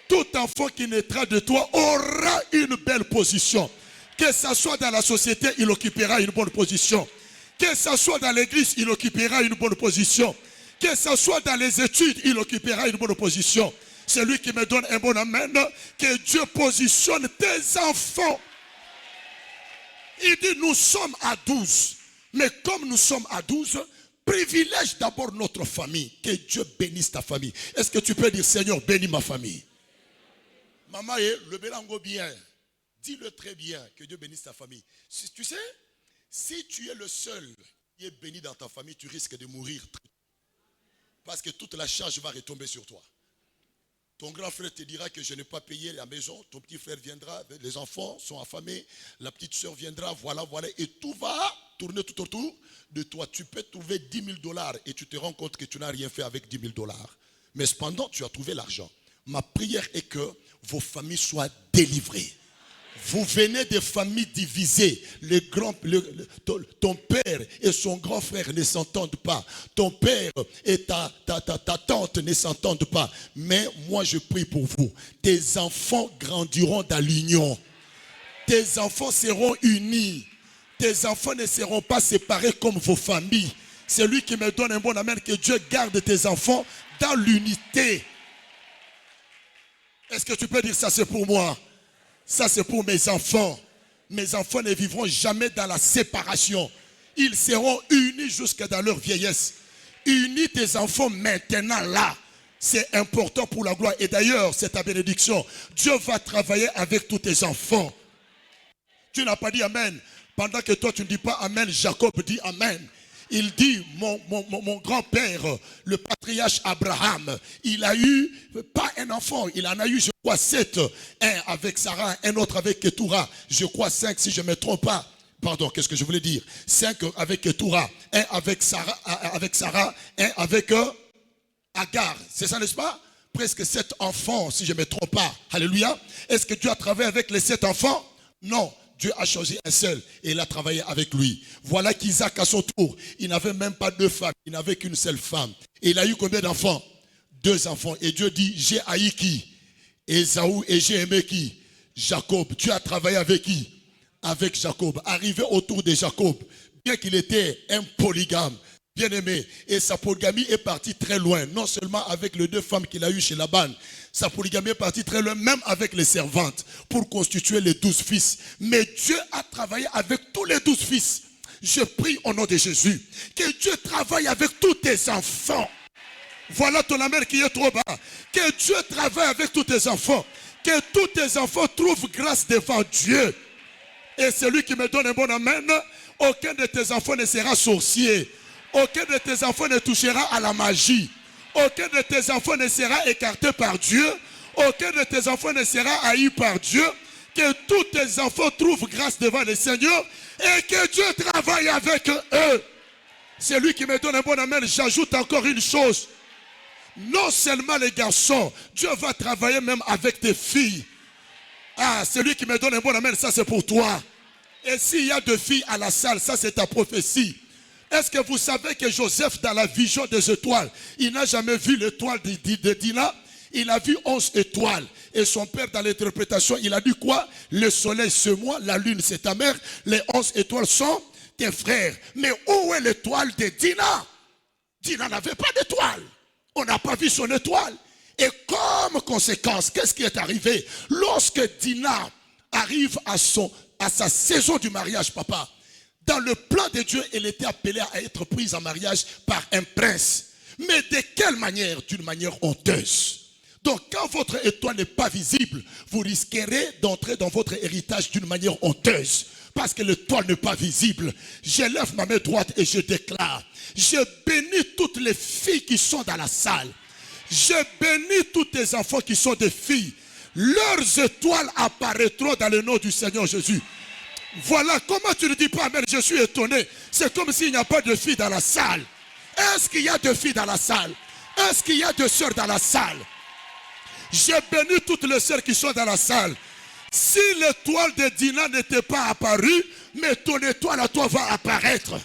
Tout enfant qui naîtra de toi aura une belle position. Que ce soit dans la société, il occupera une bonne position. Que ce soit dans l'église, il occupera une bonne position. Que ce soit dans les études, il occupera une bonne position. C'est lui qui me donne un bon amen. Que Dieu positionne tes enfants. Il dit, nous sommes à 12. Mais comme nous sommes à 12, privilège d'abord notre famille. Que Dieu bénisse ta famille. Est-ce que tu peux dire, Seigneur, bénis ma famille? Maman, le bélango bien. Dis-le très bien, que Dieu bénisse ta famille. Tu sais, si tu es le seul qui est béni dans ta famille, tu risques de mourir. Parce que toute la charge va retomber sur toi. Ton grand frère te dira que je n'ai pas payé la maison. Ton petit frère viendra, les enfants sont affamés. La petite soeur viendra, voilà. Et tout va tourner tout autour de toi. Tu peux trouver 10 000 $ et tu te rends compte que tu n'as rien fait avec 10 000 $. Mais cependant, tu as trouvé l'argent. Ma prière est que vos familles soient délivrées. Vous venez de familles divisées. Ton père et son grand frère ne s'entendent pas. Ton père et ta tante ne s'entendent pas. Mais moi je prie pour vous. Tes enfants grandiront dans l'union. Tes enfants seront unis. Tes enfants ne seront pas séparés comme vos familles. C'est lui qui me donne un bon amen. Que Dieu garde tes enfants dans l'unité. Est-ce que tu peux dire ça c'est pour moi? Ça c'est pour mes enfants. Mes enfants ne vivront jamais dans la séparation. Ils seront unis jusque dans leur vieillesse. Unis tes enfants maintenant là. C'est important pour la gloire. Et d'ailleurs, c'est ta bénédiction. Dieu va travailler avec tous tes enfants. Tu n'as pas dit Amen. Pendant que toi tu ne dis pas Amen, Jacob dit Amen. Il dit, mon grand-père, le patriarche Abraham, il a eu, pas un enfant, il en a eu, je crois, 7. Un avec Sarah, un autre avec Ketura. Je crois 5, si je ne me trompe pas. Pardon, qu'est-ce que je voulais dire? 5 avec Ketura, un avec Sarah, un avec Agar. C'est ça, n'est-ce pas? Presque 7 enfants, si je ne me trompe pas. Alléluia. Est-ce que Dieu a travaillé avec les 7 enfants? Non. Dieu a choisi un seul et il a travaillé avec lui. Voilà qu'Isaac à son tour, il n'avait même pas 2 femmes, il n'avait qu'une seule femme. Et il a eu combien d'enfants? 2 enfants. Et Dieu dit, j'ai haï qui? Ésaü. Et j'ai aimé qui? Jacob. Dieu a travaillé avec qui? Avec Jacob. Arrivé autour de Jacob, bien qu'il était un polygame, bien aimé, et sa polygamie est partie très loin, non seulement avec les 2 femmes qu'il a eues chez Laban, sa polygamie est partie très loin, même avec les servantes, pour constituer les 12 fils. Mais Dieu a travaillé avec tous les 12 fils. Je prie au nom de Jésus, que Dieu travaille avec tous tes enfants. Voilà ton amen qui est trop bas. Que Dieu travaille avec tous tes enfants. Que tous tes enfants trouvent grâce devant Dieu. Et celui qui me donne un bon amen, aucun de tes enfants ne sera sorcier. Aucun de tes enfants ne touchera à la magie. Aucun de tes enfants ne sera écarté par Dieu. Aucun de tes enfants ne sera haï par Dieu. Que tous tes enfants trouvent grâce devant le Seigneur et que Dieu travaille avec eux. C'est lui qui me donne un bon amen. J'ajoute encore une chose. Non seulement les garçons, Dieu va travailler même avec tes filles. Ah, c'est lui qui me donne un bon amen, ça c'est pour toi. Et s'il y a 2 filles à la salle, ça c'est ta prophétie. Est-ce que vous savez que Joseph, dans la vision des étoiles, il n'a jamais vu l'étoile de Dina? Il a vu 11 étoiles. Et son père, dans l'interprétation, il a dit quoi? Le soleil c'est moi, la lune c'est ta mère, les 11 étoiles sont tes frères. Mais où est l'étoile de Dina? Dina n'avait pas d'étoile. On n'a pas vu son étoile. Et comme conséquence, qu'est-ce qui est arrivé? Lorsque Dina arrive à sa saison du mariage, papa, dans le plan de Dieu, elle était appelée à être prise en mariage par un prince. Mais de quelle manière? D'une manière honteuse. Donc quand votre étoile n'est pas visible, vous risquerez d'entrer dans votre héritage d'une manière honteuse. Parce que l'étoile n'est pas visible. Je lève ma main droite et je déclare. Je bénis toutes les filles qui sont dans la salle. Je bénis tous tes enfants qui sont des filles. Leurs étoiles apparaîtront dans le nom du Seigneur Jésus. Voilà, comment tu ne dis pas amen? Je suis étonné. C'est comme s'il n'y a pas de filles dans la salle. Est-ce qu'il y a 2 filles dans la salle? Est-ce qu'il y a 2 sœurs dans la salle? Je bénis toutes les sœurs qui sont dans la salle. Si l'étoile de Dina n'était pas apparue, mais ton étoile à toi va apparaître.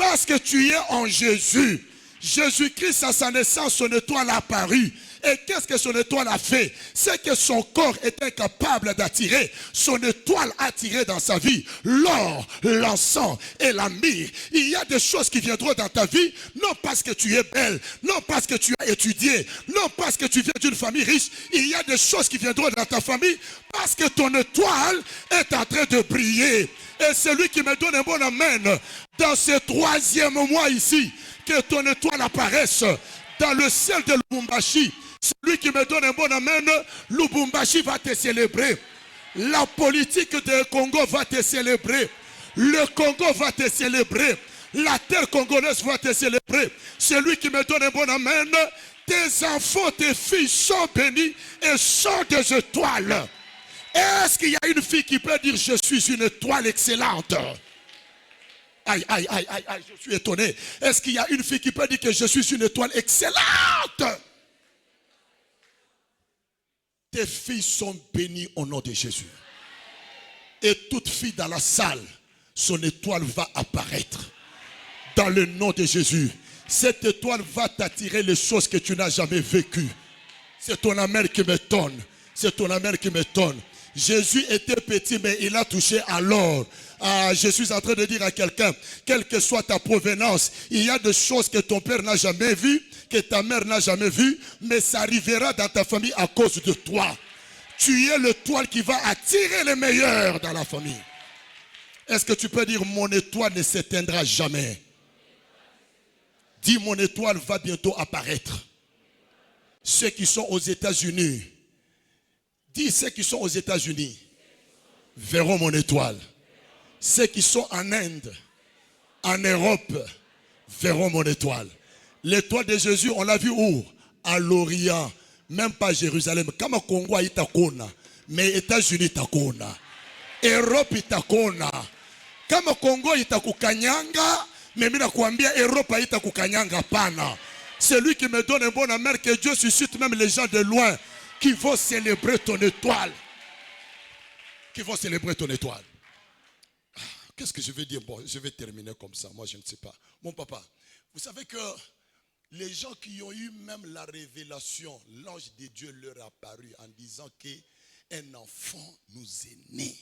Parce que tu es en Jésus. Jésus-Christ, à sa naissance, son étoile a apparu. Et qu'est-ce que son étoile a fait? C'est que son corps était capable d'attirer. Son étoile a attiré dans sa vie l'or, l'encens et la myrrhe. Il y a des choses qui viendront dans ta vie, non parce que tu es belle, non parce que tu as étudié, non parce que tu viens d'une famille riche. Il y a des choses qui viendront dans ta famille parce que ton étoile est en train de briller. Et celui qui me donne un bon amen dans ce 3e mois ici, que ton étoile apparaisse dans le ciel de Lubumbashi. Celui qui me donne un bon amen, Lubumbashi va te célébrer. La politique du Congo va te célébrer. Le Congo va te célébrer. La terre congolaise va te célébrer. Celui qui me donne un bon amen, tes enfants, tes filles sont bénis et sont des étoiles. Est-ce qu'il y a une fille qui peut dire je suis une étoile excellente? Aïe, aïe, aïe, aïe, aïe, je suis étonné. Est-ce qu'il y a une fille qui peut dire que je suis une étoile excellente? Tes filles sont bénies au nom de Jésus. Et toute fille dans la salle, son étoile va apparaître. Dans le nom de Jésus. Cette étoile va t'attirer les choses que tu n'as jamais vécues. C'est ton amen qui m'étonne. C'est ton amen qui m'étonne. Jésus était petit, mais il a touché à l'or. Je suis en train de dire à quelqu'un, quelle que soit ta provenance, il y a des choses que ton père n'a jamais vues, que ta mère n'a jamais vues, mais ça arrivera dans ta famille à cause de toi. Tu es l'étoile qui va attirer les meilleurs dans la famille. Est-ce que tu peux dire, mon étoile ne s'éteindra jamais? Dis, mon étoile va bientôt apparaître. Ceux qui sont aux États-Unis, dis, ceux qui sont aux États-Unis verront mon étoile. Ceux qui sont en Inde, en Europe, verront mon étoile. L'étoile de Jésus, on l'a vu où? À l'Orient, même pas à Jérusalem. Comme Congo, il takona, mais États-Unis takona, Europe itakona. Kama Congo itakukanyanga, mais mina kuambia Europe itakukanyanga pana. Celui qui me donne un bon amen, que Dieu suscite même les gens de loin qui vont célébrer ton étoile. Qui vont célébrer ton étoile. Qu'est-ce que je vais dire? Bon, je vais terminer comme ça. Moi, je ne sais pas. Mon papa, vous savez que les gens qui ont eu même la révélation, l'ange de Dieu leur a apparu en disant qu'un enfant nous est né.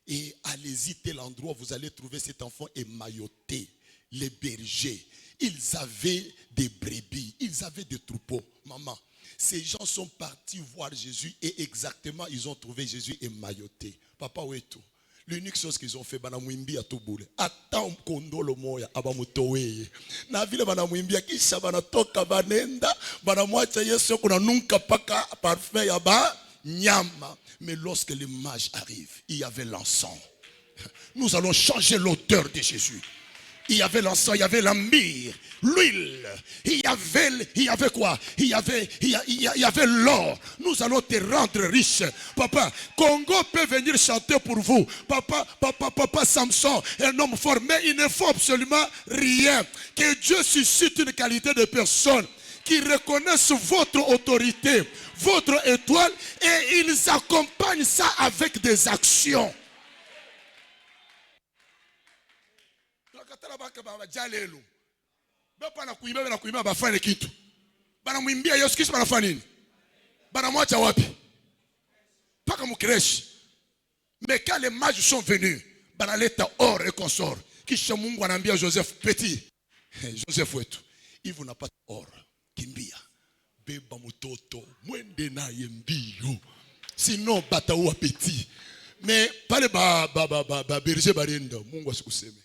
Et allez-y, tel endroit, vous allez trouver cet enfant émailloté. Les bergers, ils avaient des brebis, ils avaient des troupeaux. Maman, ces gens sont partis voir Jésus et exactement, ils ont trouvé Jésus émailloté. Papa, où est tout? L'unique chose qu'ils ont fait, banamwimbi à tout boule. Attends kondolo moya abamutoweye. Na vile banamwimbi kisha banatoka banenda, banamwacha Yesu kuna nunka paka parfum ya ba nyama. Mais lorsque les mages arrivent, il y avait l'encens. Nous allons changer l'odeur de Jésus. Il y avait l'encens, il y avait la myrrhe, l'huile, il y avait quoi? Il y avait l'or. Nous allons te rendre riche. Papa, Congo peut venir chanter pour vous. Papa Samson, un homme fort, mais il ne faut absolument rien. Que Dieu suscite une qualité de personne qui reconnaissent votre autorité, votre étoile, et ils accompagnent ça avec des actions. Banamwimbia Yesu Kristo, banafanya nini? Banamwacha wapi? Paka mukreshi. Mais quand les mages sont venus, banaleta or et consort. Kisha Mungu anaambia Joseph, petit, Joseph wetu, hivi unapata or, kimbia. Beba mtoto, mwende naye mbio. Sinon bataua petit. Mais pale berger barenda, Mungu asikuseme.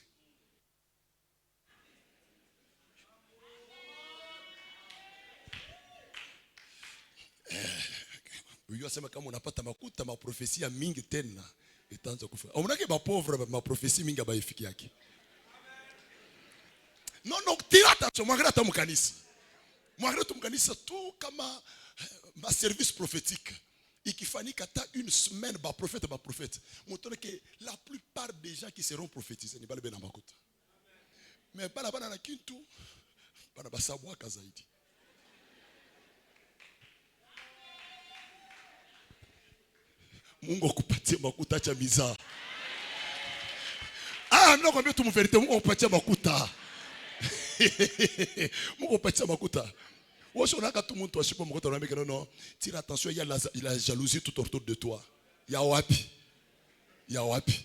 Uyasema kama unapata makuta maprofesia mingi tena itaanza kufa. Unaona ba pauvre maprofesia mingi abaifiki yake. Non, tira attention, mwangalia hata mkanisa. Mwangalia tu mkanisa tu kama ma service prophétique. Ikifanyika hata une semaine ba prophète. Mutone que la plupart des gens qui seront prophétisés ni bale bena makuta. Mais bana na kintu bana basabwa kazaidi. Mungu akupatie makuta cha mizaa. Non, kwambia tu mverite, Mungu akupatie makuta. Mon petit Makuta. Non, tire attention, il y a la jalousie tout autour de toi. Il y a wapi. Il y a wapi.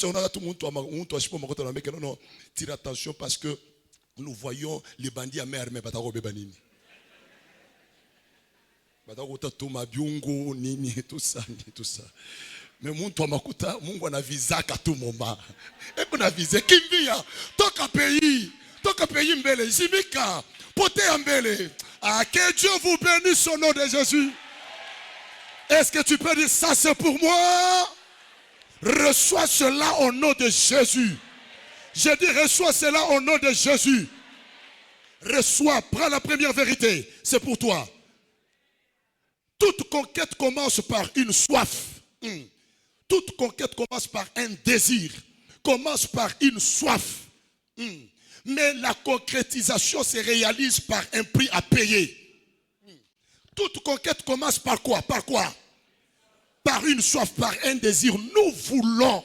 Non, tire attention parce que nous voyons les bandits à mer, mais pas banini. Tout ça. Mais mon toi makuta, mon a visé à tout moment. Et qu'on a visé Kimbia, toka pays mbele, Zimika, poté mbele. Ah, que Dieu vous bénisse au nom de Jésus. Est-ce que tu peux dire ça c'est pour moi? Reçois cela au nom de Jésus. Je dis reçois cela au nom de Jésus. Reçois, prends la première vérité, c'est pour toi. Toute conquête commence par une soif. Toute conquête commence par un désir. Commence par une soif. Mais la concrétisation se réalise par un prix à payer. Toute conquête commence par quoi? Par quoi? Par une soif, par un désir. Nous voulons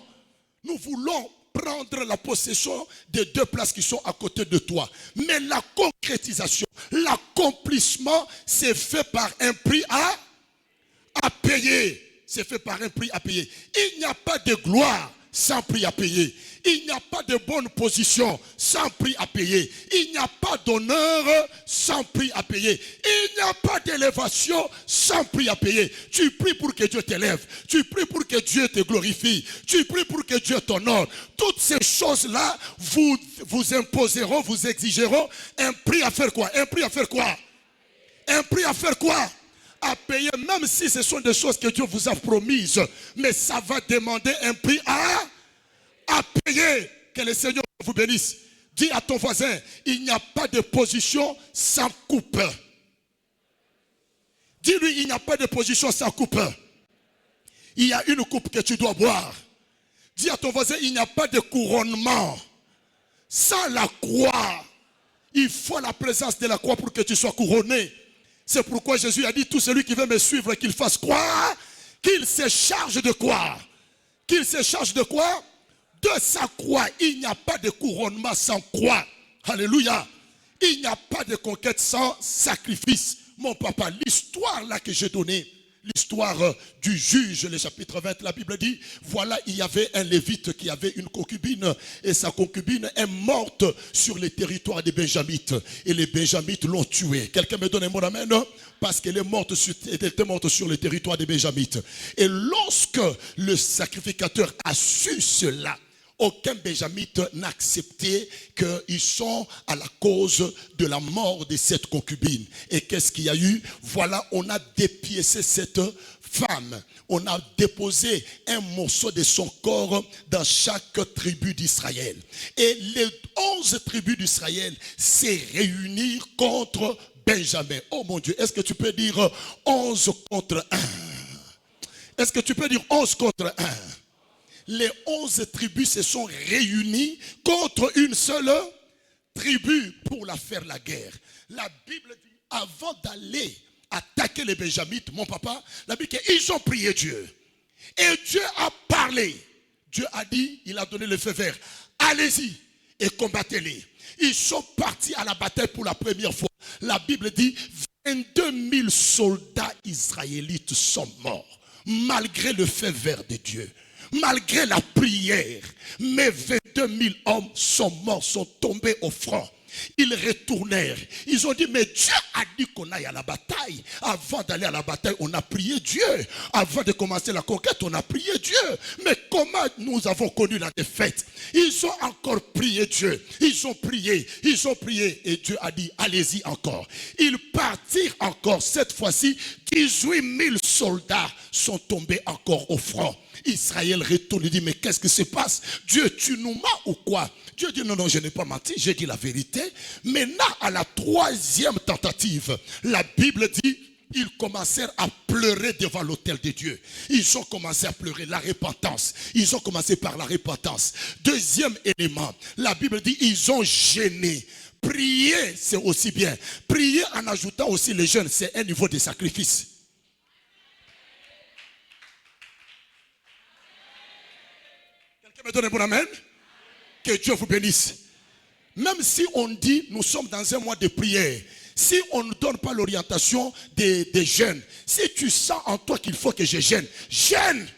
prendre la possession des deux places qui sont à côté de toi. Mais la concrétisation, l'accomplissement, c'est fait par un prix à payer. C'est fait par un prix à payer. Il n'y a pas de gloire sans prix à payer. Il n'y a pas de bonne position sans prix à payer. Il n'y a pas d'honneur sans prix à payer. Il n'y a pas d'élévation sans prix à payer. Tu pries pour que Dieu t'élève. Tu pries pour que Dieu te glorifie. Tu pries pour que Dieu t'honore. Toutes ces choses-là vous imposeront, vous exigeront un prix à faire quoi? Un prix à faire quoi? Un prix à faire quoi? À payer, même si ce sont des choses que Dieu vous a promises. Mais ça va demander un prix à payer. Que le Seigneur vous bénisse. Dis à ton voisin, il n'y a pas de position sans coupe. Dis-lui, il n'y a pas de position sans coupe. Il y a une coupe que tu dois boire. Dis à ton voisin, il n'y a pas de couronnement sans la croix. Il faut la présence de la croix pour que tu sois couronné. C'est pourquoi Jésus a dit, tout celui qui veut me suivre, qu'il fasse quoi? Qu'il se charge de quoi? Qu'il se charge de quoi? De sa croix. Il n'y a pas de couronnement sans croix. Alléluia. Il n'y a pas de conquête sans sacrifice. Mon papa, l'histoire là que j'ai donnée, l'histoire du juge, le chapitre 20, la Bible dit, voilà, il y avait un lévite qui avait une concubine et sa concubine est morte sur les territoires des Benjamites et les Benjamites l'ont tuée. Quelqu'un me donne un mot d'amen? Parce qu'elle était morte sur le territoire des Benjamites. Et lorsque le sacrificateur a su cela, aucun Benjamite n'a accepté qu'ils sont à la cause de la mort de cette concubine. Et qu'est-ce qu'il y a eu? Voilà, on a dépiécé cette femme. On a déposé un morceau de son corps dans chaque tribu d'Israël. Et les 11 tribus d'Israël s'est réunies contre Benjamin. Oh mon Dieu, est-ce que tu peux dire 11 contre 1? Est-ce que tu peux dire 11 contre 1? Les 11 tribus se sont réunies contre une seule tribu pour la faire la guerre. La Bible dit, avant d'aller attaquer les Benjamites, mon papa, la Bible dit qu'ils ont prié Dieu. Et Dieu a parlé. Dieu a dit, il a donné le feu vert. Allez-y et combattez-les. Ils sont partis à la bataille pour la première fois. La Bible dit, 22 000 soldats israélites sont morts, malgré le feu vert de Dieu. Malgré la prière, mais 22 000 hommes sont morts, sont tombés au front. Ils retournèrent. Ils ont dit, mais Dieu a dit qu'on aille à la bataille. Avant d'aller à la bataille, on a prié Dieu. Avant de commencer la conquête, on a prié Dieu. Mais comment nous avons connu la défaite? Ils ont encore prié Dieu. Ils ont prié. Et Dieu a dit, allez-y encore. Ils partirent encore. Cette fois-ci, 18 000 soldats sont tombés encore au front. Israël retourne et dit, mais qu'est-ce qui se passe? Dieu, tu nous mens ou quoi? Dieu dit, non, je n'ai pas menti, j'ai dit la vérité. Maintenant, à la 3e tentative, la Bible dit, ils commencèrent à pleurer devant l'autel de Dieu. Ils ont commencé à pleurer la repentance. Ils ont commencé par la repentance. Deuxième élément, la Bible dit, ils ont gêné. Prier, c'est aussi bien. Prier en ajoutant aussi les jeûnes, c'est un niveau de sacrifice. Me donne un bon amen. Que Dieu vous bénisse. Même si on dit nous sommes dans un mois de prière, si on ne donne pas l'orientation des jeunes, si tu sens en toi qu'il faut que je gêne, gêne.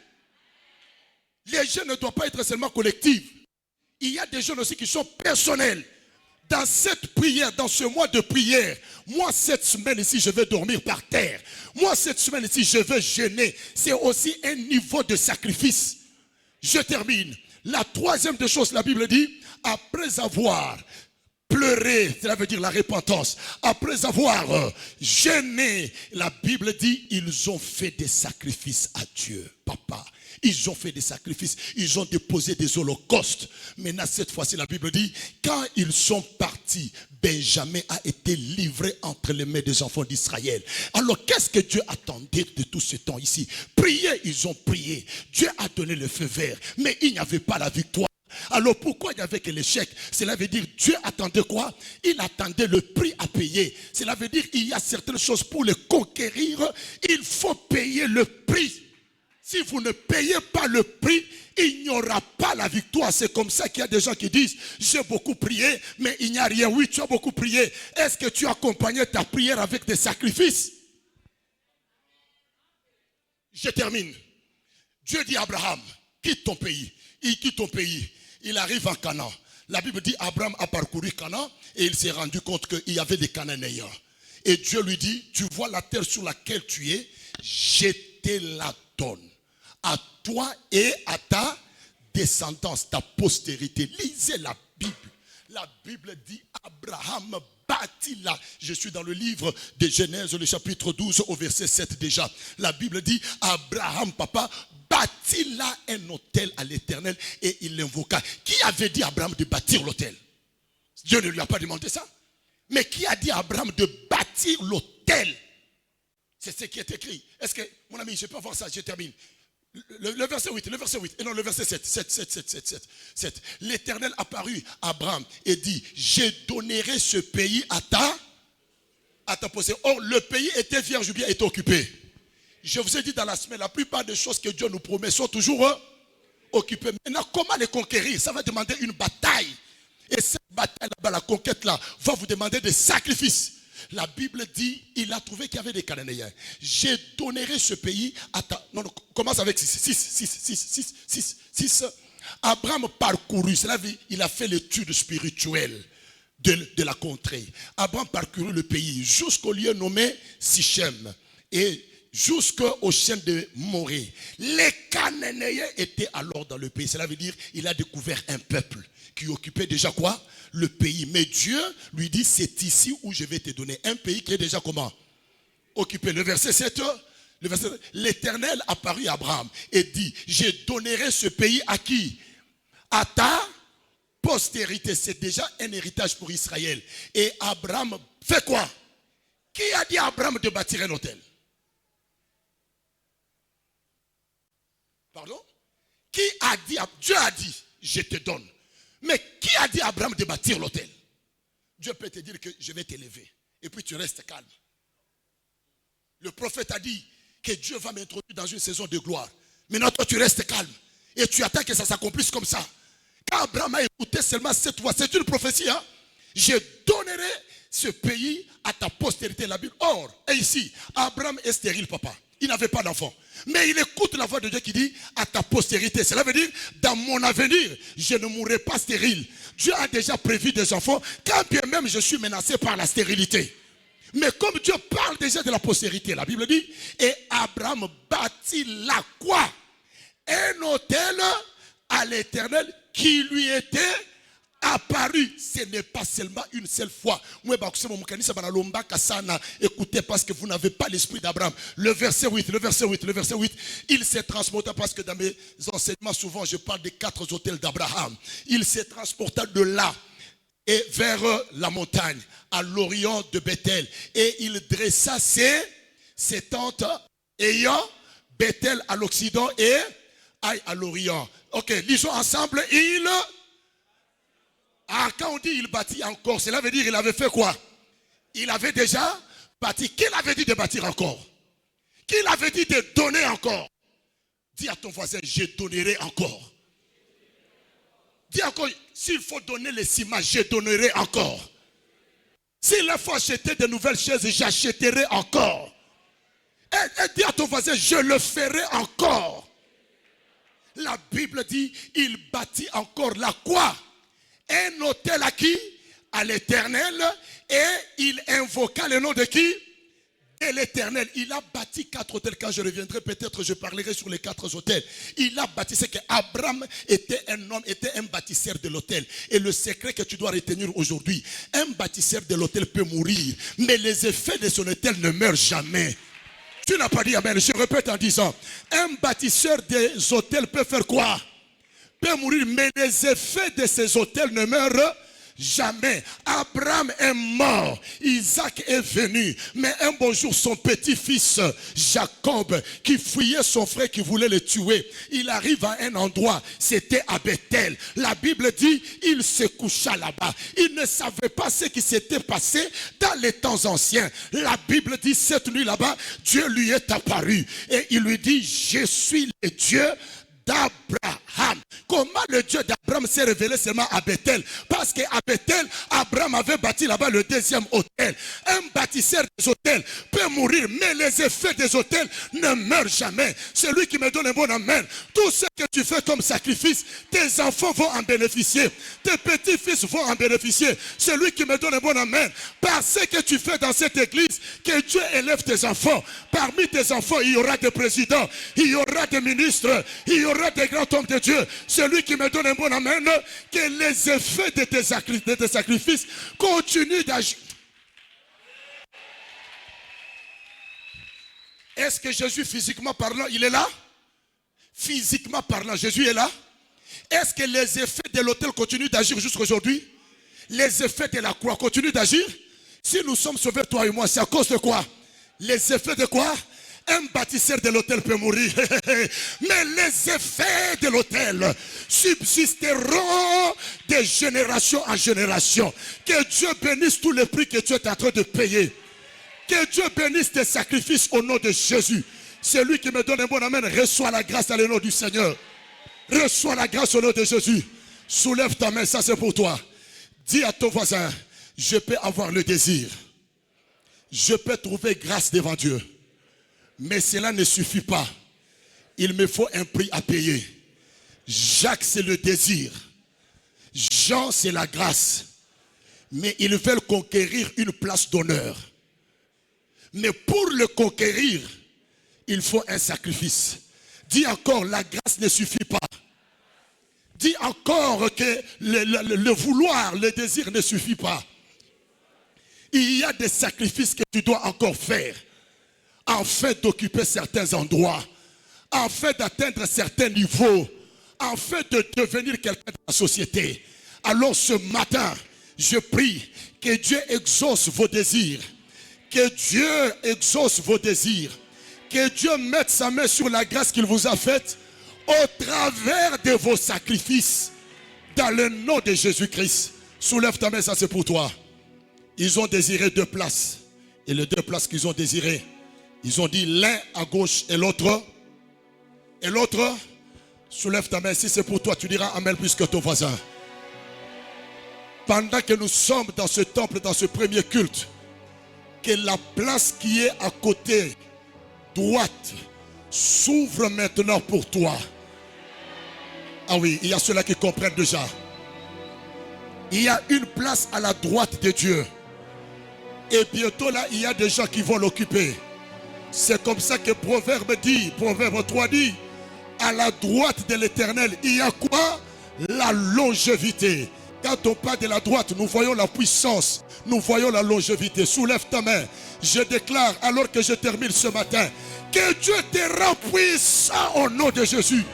Les jeunes ne doivent pas être seulement collectifs. Il y a des jeunes aussi qui sont personnels. Dans cette prière, dans ce mois de prière, moi cette semaine ici, je vais dormir par terre. Moi cette semaine ici, je vais jeûner. C'est aussi un niveau de sacrifice. Je termine. La troisième des choses, la Bible dit, après avoir pleuré, cela veut dire la repentance. Après avoir jeûné, la Bible dit, ils ont fait des sacrifices à Dieu. Papa, ils ont fait des sacrifices, ils ont déposé des holocaustes. Maintenant, cette fois-ci, la Bible dit, quand ils sont partis, Benjamin a été livré entre les mains des enfants d'Israël. Alors, qu'est-ce que Dieu attendait de tout ce temps ici? Prier, ils ont prié. Dieu a donné le feu vert, mais il n'y avait pas la victoire. Alors pourquoi il n'y avait que l'échec? Cela veut dire Dieu attendait quoi? Il attendait le prix à payer. Cela veut dire qu'il y a certaines choses pour les conquérir, il faut payer le prix. Si vous ne payez pas le prix, il n'y aura pas la victoire. C'est comme ça qu'il y a des gens qui disent, j'ai beaucoup prié, mais il n'y a rien. Oui, tu as beaucoup prié. Est-ce que tu as accompagné ta prière avec des sacrifices? Je termine. Dieu dit à Abraham, quitte ton pays. Il quitte ton pays. Il arrive en Canaan. La Bible dit, Abraham a parcouru Canaan et il s'est rendu compte qu'il y avait des Cananéens. Et Dieu lui dit, tu vois la terre sur laquelle tu es, je te la donne. À toi et à ta descendance, ta postérité. Lisez la Bible. La Bible dit, Abraham bâtit là. Je suis dans le livre de Genèse, le chapitre 12, au verset 7 déjà. La Bible dit, Abraham, papa, bâtit là un autel à l'Éternel et il l'invoqua. Qui avait dit à Abraham de bâtir l'autel? Dieu ne lui a pas demandé ça. Mais qui a dit à Abraham de bâtir l'autel? C'est ce qui est écrit. Est-ce que, mon ami, je peux voir ça, je termine. Le verset 8, et non, le verset 7. L'Éternel apparut à Abraham et dit, je donnerai ce pays à ta possession. Or, le pays était vierge ou bien était occupé. Je vous ai dit dans la semaine, la plupart des choses que Dieu nous promet sont toujours occupées. Maintenant, comment les conquérir? Ça va demander une bataille. Et cette bataille-là, la conquête-là, va vous demander des sacrifices. La Bible dit, il a trouvé qu'il y avait des Cananéens. Je donnerai ce pays à ta... Non, commence avec 6. Abraham parcourut, cela veut dire, il a fait l'étude spirituelle de la contrée. Abraham parcourut le pays jusqu'au lieu nommé Sichem et jusqu'au chêne de Morée. Les Cananéens étaient alors dans le pays. Cela veut dire, il a découvert un peuple qui occupait déjà quoi? Le pays. Mais Dieu lui dit, c'est ici où je vais te donner un pays qui est déjà comment? Occupé. Le verset 7, l'Éternel apparut à Abraham et dit, je donnerai ce pays à qui? À ta postérité. C'est déjà un héritage pour Israël. Et Abraham fait quoi? Qui a dit à Abraham de bâtir un hôtel? Pardon? Qui a dit? Dieu a dit, je te donne. Mais qui a dit à Abraham de bâtir l'autel? Dieu peut te dire que je vais t'élever. Et puis tu restes calme. Le prophète a dit que Dieu va m'introduire dans une saison de gloire. Maintenant toi tu restes calme. Et tu attends que ça s'accomplisse comme ça. Quand Abraham a écouté seulement cette voix, c'est une prophétie. Hein? Je donnerai ce pays à ta postérité. La Bible. Or, et ici, Abraham est stérile, papa. Il n'avait pas d'enfant. Mais il écoute la voix de Dieu qui dit à ta postérité. Cela veut dire, dans mon avenir, je ne mourrai pas stérile. Dieu a déjà prévu des enfants, quand bien même je suis menacé par la stérilité. Mais comme Dieu parle déjà de la postérité, la Bible dit, et Abraham bâtit là quoi? Un autel à l'Éternel qui lui était apparu. Ce n'est pas seulement une seule fois. Écoutez, parce que vous n'avez pas l'esprit d'Abraham. Le verset 8, il s'est transporté, parce que dans mes enseignements souvent je parle des 4 autels d'Abraham. Il s'est transporté de là et vers la montagne, à l'orient de Bethel. Et il dressa ses tentes ayant Bethel à l'occident et Aïe à l'orient. Ok, lisons ensemble. Quand on dit il bâtit encore, cela veut dire il avait fait quoi? Il avait déjà bâti. Qui l'avait dit de bâtir encore? Qui l'avait dit de donner encore? Dis à ton voisin, je donnerai encore. Dis encore, s'il faut donner les ciments, je donnerai encore. S'il faut acheter de nouvelles chaises, j'achèterai encore. Et dis à ton voisin, je le ferai encore. La Bible dit, il bâtit encore la quoi? Un autel à qui? À l'Éternel. Et il invoqua le nom de qui? Et l'Éternel. Il a bâti 4 hôtels. Quand je reviendrai, peut-être je parlerai sur les 4 hôtels. Il a bâti, c'est qu'Abraham était un homme, était un bâtisseur de l'hôtel. Et le secret que tu dois retenir aujourd'hui, un bâtisseur de l'hôtel peut mourir, mais les effets de son hôtel ne meurent jamais. Tu n'as pas dit amen. Je répète en disant, un bâtisseur des hôtels peut faire quoi? Peut mourir, mais les effets de ces hôtels ne meurent jamais. Abraham est mort, Isaac est venu, mais un beau jour son petit-fils Jacob, qui fuyait son frère qui voulait le tuer, il arrive à un endroit, c'était à Bethel. La Bible dit, il se coucha là-bas. Il ne savait pas ce qui s'était passé dans les temps anciens. La Bible dit, cette nuit là-bas, Dieu lui est apparu et il lui dit, je suis le Dieu d'Abraham. Comment le Dieu d'Abraham s'est révélé seulement à Bethel? Parce qu'à Bethel, Abraham avait bâti là-bas le deuxième hôtel. Un bâtisseur des hôtels peut mourir, mais les effets des hôtels ne meurent jamais. Celui qui me donne un bon amen. Tout ce que tu fais comme sacrifice, tes enfants vont en bénéficier. Tes petits-fils vont en bénéficier. Celui qui me donne un bon amen. Par ce que tu fais dans cette église, que Dieu élève tes enfants. Parmi tes enfants, il y aura des présidents, il y aura des ministres, il y aura des grands hommes de Dieu. Celui qui me donne un bon amen, que les effets de tes sacrifices continuent d'agir. Est-ce que Jésus, physiquement parlant, il est là? Physiquement parlant, Jésus est là? Est-ce que les effets de l'autel continuent d'agir jusqu'à aujourd'hui? Les effets de la croix continuent d'agir? Si nous sommes sauvés, toi et moi, c'est à cause de quoi? Les effets de quoi? Un bâtisseur de l'autel peut mourir. Mais les effets de l'autel subsisteront de génération en génération. Que Dieu bénisse tous les prix que tu es en train de payer. Que Dieu bénisse tes sacrifices au nom de Jésus. Celui qui me donne un bon amen, reçoit la grâce dans le nom du Seigneur. Reçois la grâce au nom de Jésus. Soulève ta main, ça c'est pour toi. Dis à ton voisin, je peux avoir le désir. Je peux trouver grâce devant Dieu. Mais cela ne suffit pas. Il me faut un prix à payer. Jacques, c'est le désir. Jean, c'est la grâce. Mais ils veulent conquérir une place d'honneur. Mais pour le conquérir, il faut un sacrifice. Dis encore, la grâce ne suffit pas. Dis encore que le vouloir, le désir ne suffit pas. Il y a des sacrifices que tu dois encore faire. Afin d'occuper certains endroits, afin d'atteindre certains niveaux, afin de devenir quelqu'un de la société. Alors ce matin, je prie que Dieu exauce vos désirs, que Dieu exauce vos désirs, que Dieu mette sa main sur la grâce qu'il vous a faite au travers de vos sacrifices, dans le nom de Jésus-Christ. Soulève ta main, ça c'est pour toi. Ils ont désiré 2 places, et les 2 places qu'ils ont désirées, ils ont dit l'un à gauche et l'autre. Et l'autre, soulève ta main. Si c'est pour toi, tu diras amen plus que ton voisin. Pendant que nous sommes dans ce temple, dans ce premier culte, que la place qui est à côté, droite, s'ouvre maintenant pour toi. Ah oui, il y a ceux-là qui comprennent déjà. Il y a une place à la droite de Dieu. Et bientôt là, il y a des gens qui vont l'occuper. C'est comme ça que Proverbe 3 dit, à la droite de l'Éternel, il y a quoi? La longévité. Quand on parle de la droite, nous voyons la puissance, nous voyons la longévité. Soulève ta main. Je déclare, alors que je termine ce matin, que Dieu te rend puissant au nom de Jésus.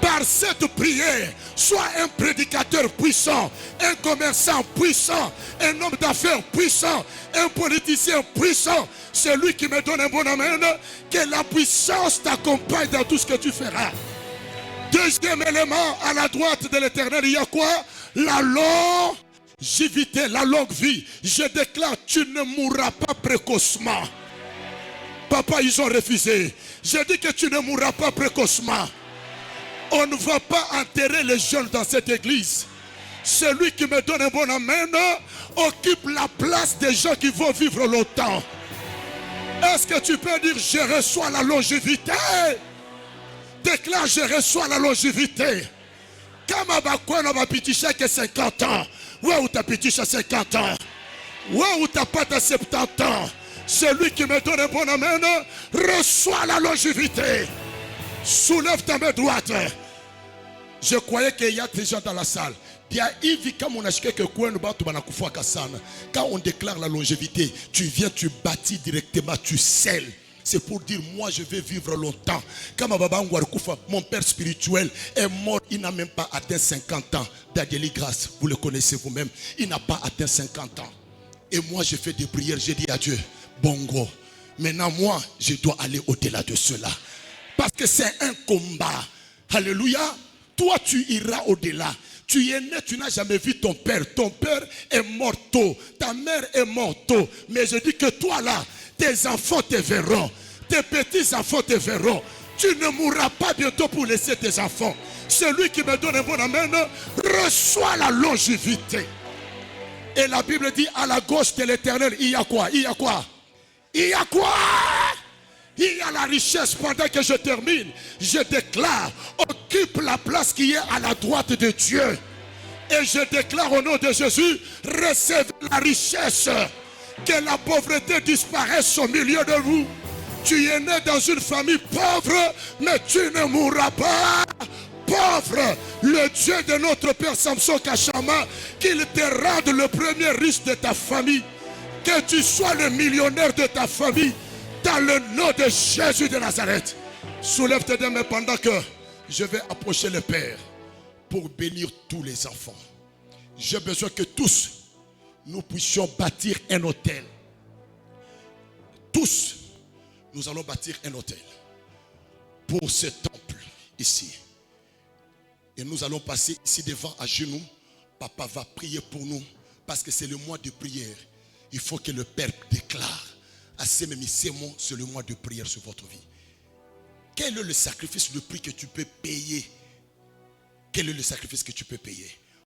Par cette prière, sois un prédicateur puissant, un commerçant puissant, un homme d'affaires puissant, un politicien puissant. Celui qui me donne un bon amen, que la puissance t'accompagne dans tout ce que tu feras. Deuxième élément, à la droite de l'Éternel, il y a quoi? La longévité, la longue vie. Je déclare, tu ne mourras pas précocement. Papa, ils ont refusé. Je dis que tu ne mourras pas précocement. On ne va pas enterrer les jeunes dans cette église. Celui qui me donne un bon amen occupe la place des gens qui vont vivre longtemps. Est-ce que tu peux dire je reçois la longévité? Déclare je reçois la longévité. Kama bakwana bapitisha que 50 ans. Ouais, ou t'as pitisha 50 ans. Ouais, ou t'as pas de 70 ans. Celui qui me donne un bon amen reçoit la longévité. Soulève ta main droite. Je croyais qu'il y a des gens dans la salle. Quand on déclare la longévité, tu viens, tu bâtis directement, tu scelles. C'est pour dire, moi je vais vivre longtemps. Quand mon père spirituel est mort, il n'a même pas atteint 50 ans. Dageli Grâce, vous le connaissez vous-même. Il n'a pas atteint 50 ans. Et moi je fais des prières, j'ai dit à Dieu, bongo. Maintenant moi, je dois aller au-delà de cela. Parce que c'est un combat. Alléluia. Toi tu iras au-delà. Tu es né, tu n'as jamais vu ton père. Ton père est mort tôt. Ta mère est morte tôt. Mais je dis que toi là, tes enfants te verront. Tes petits-enfants te verront. Tu ne mourras pas bientôt pour laisser tes enfants. Celui qui me donne un bon amen reçoit la longévité. Et la Bible dit à la gauche de l'Éternel, il y a quoi? Il y a quoi? Il y a quoi? Il y a la richesse. Pendant que je termine, je déclare, occupe la place qui est à la droite de Dieu. Et je déclare au nom de Jésus, recevez la richesse. Que la pauvreté disparaisse au milieu de vous. Tu es né dans une famille pauvre, mais tu ne mourras pas pauvre. Le Dieu de notre Père Samson Kachama, qu'il te rende le premier riche de ta famille. Que tu sois le millionnaire de ta famille. Dans le nom de Jésus de Nazareth. Soulève tes mains pendant que je vais approcher le Père pour bénir tous les enfants. J'ai besoin que tous nous puissions bâtir un hôtel. Tous, nous allons bâtir un hôtel pour ce temple ici. Et nous allons passer ici devant à genoux. Papa va prier pour nous parce que c'est le mois de prière. Il faut que le Père déclare. C'est le mois de prière sur votre vie. Quel est le sacrifice, le prix que tu peux payer? Quel est le sacrifice que tu peux payer?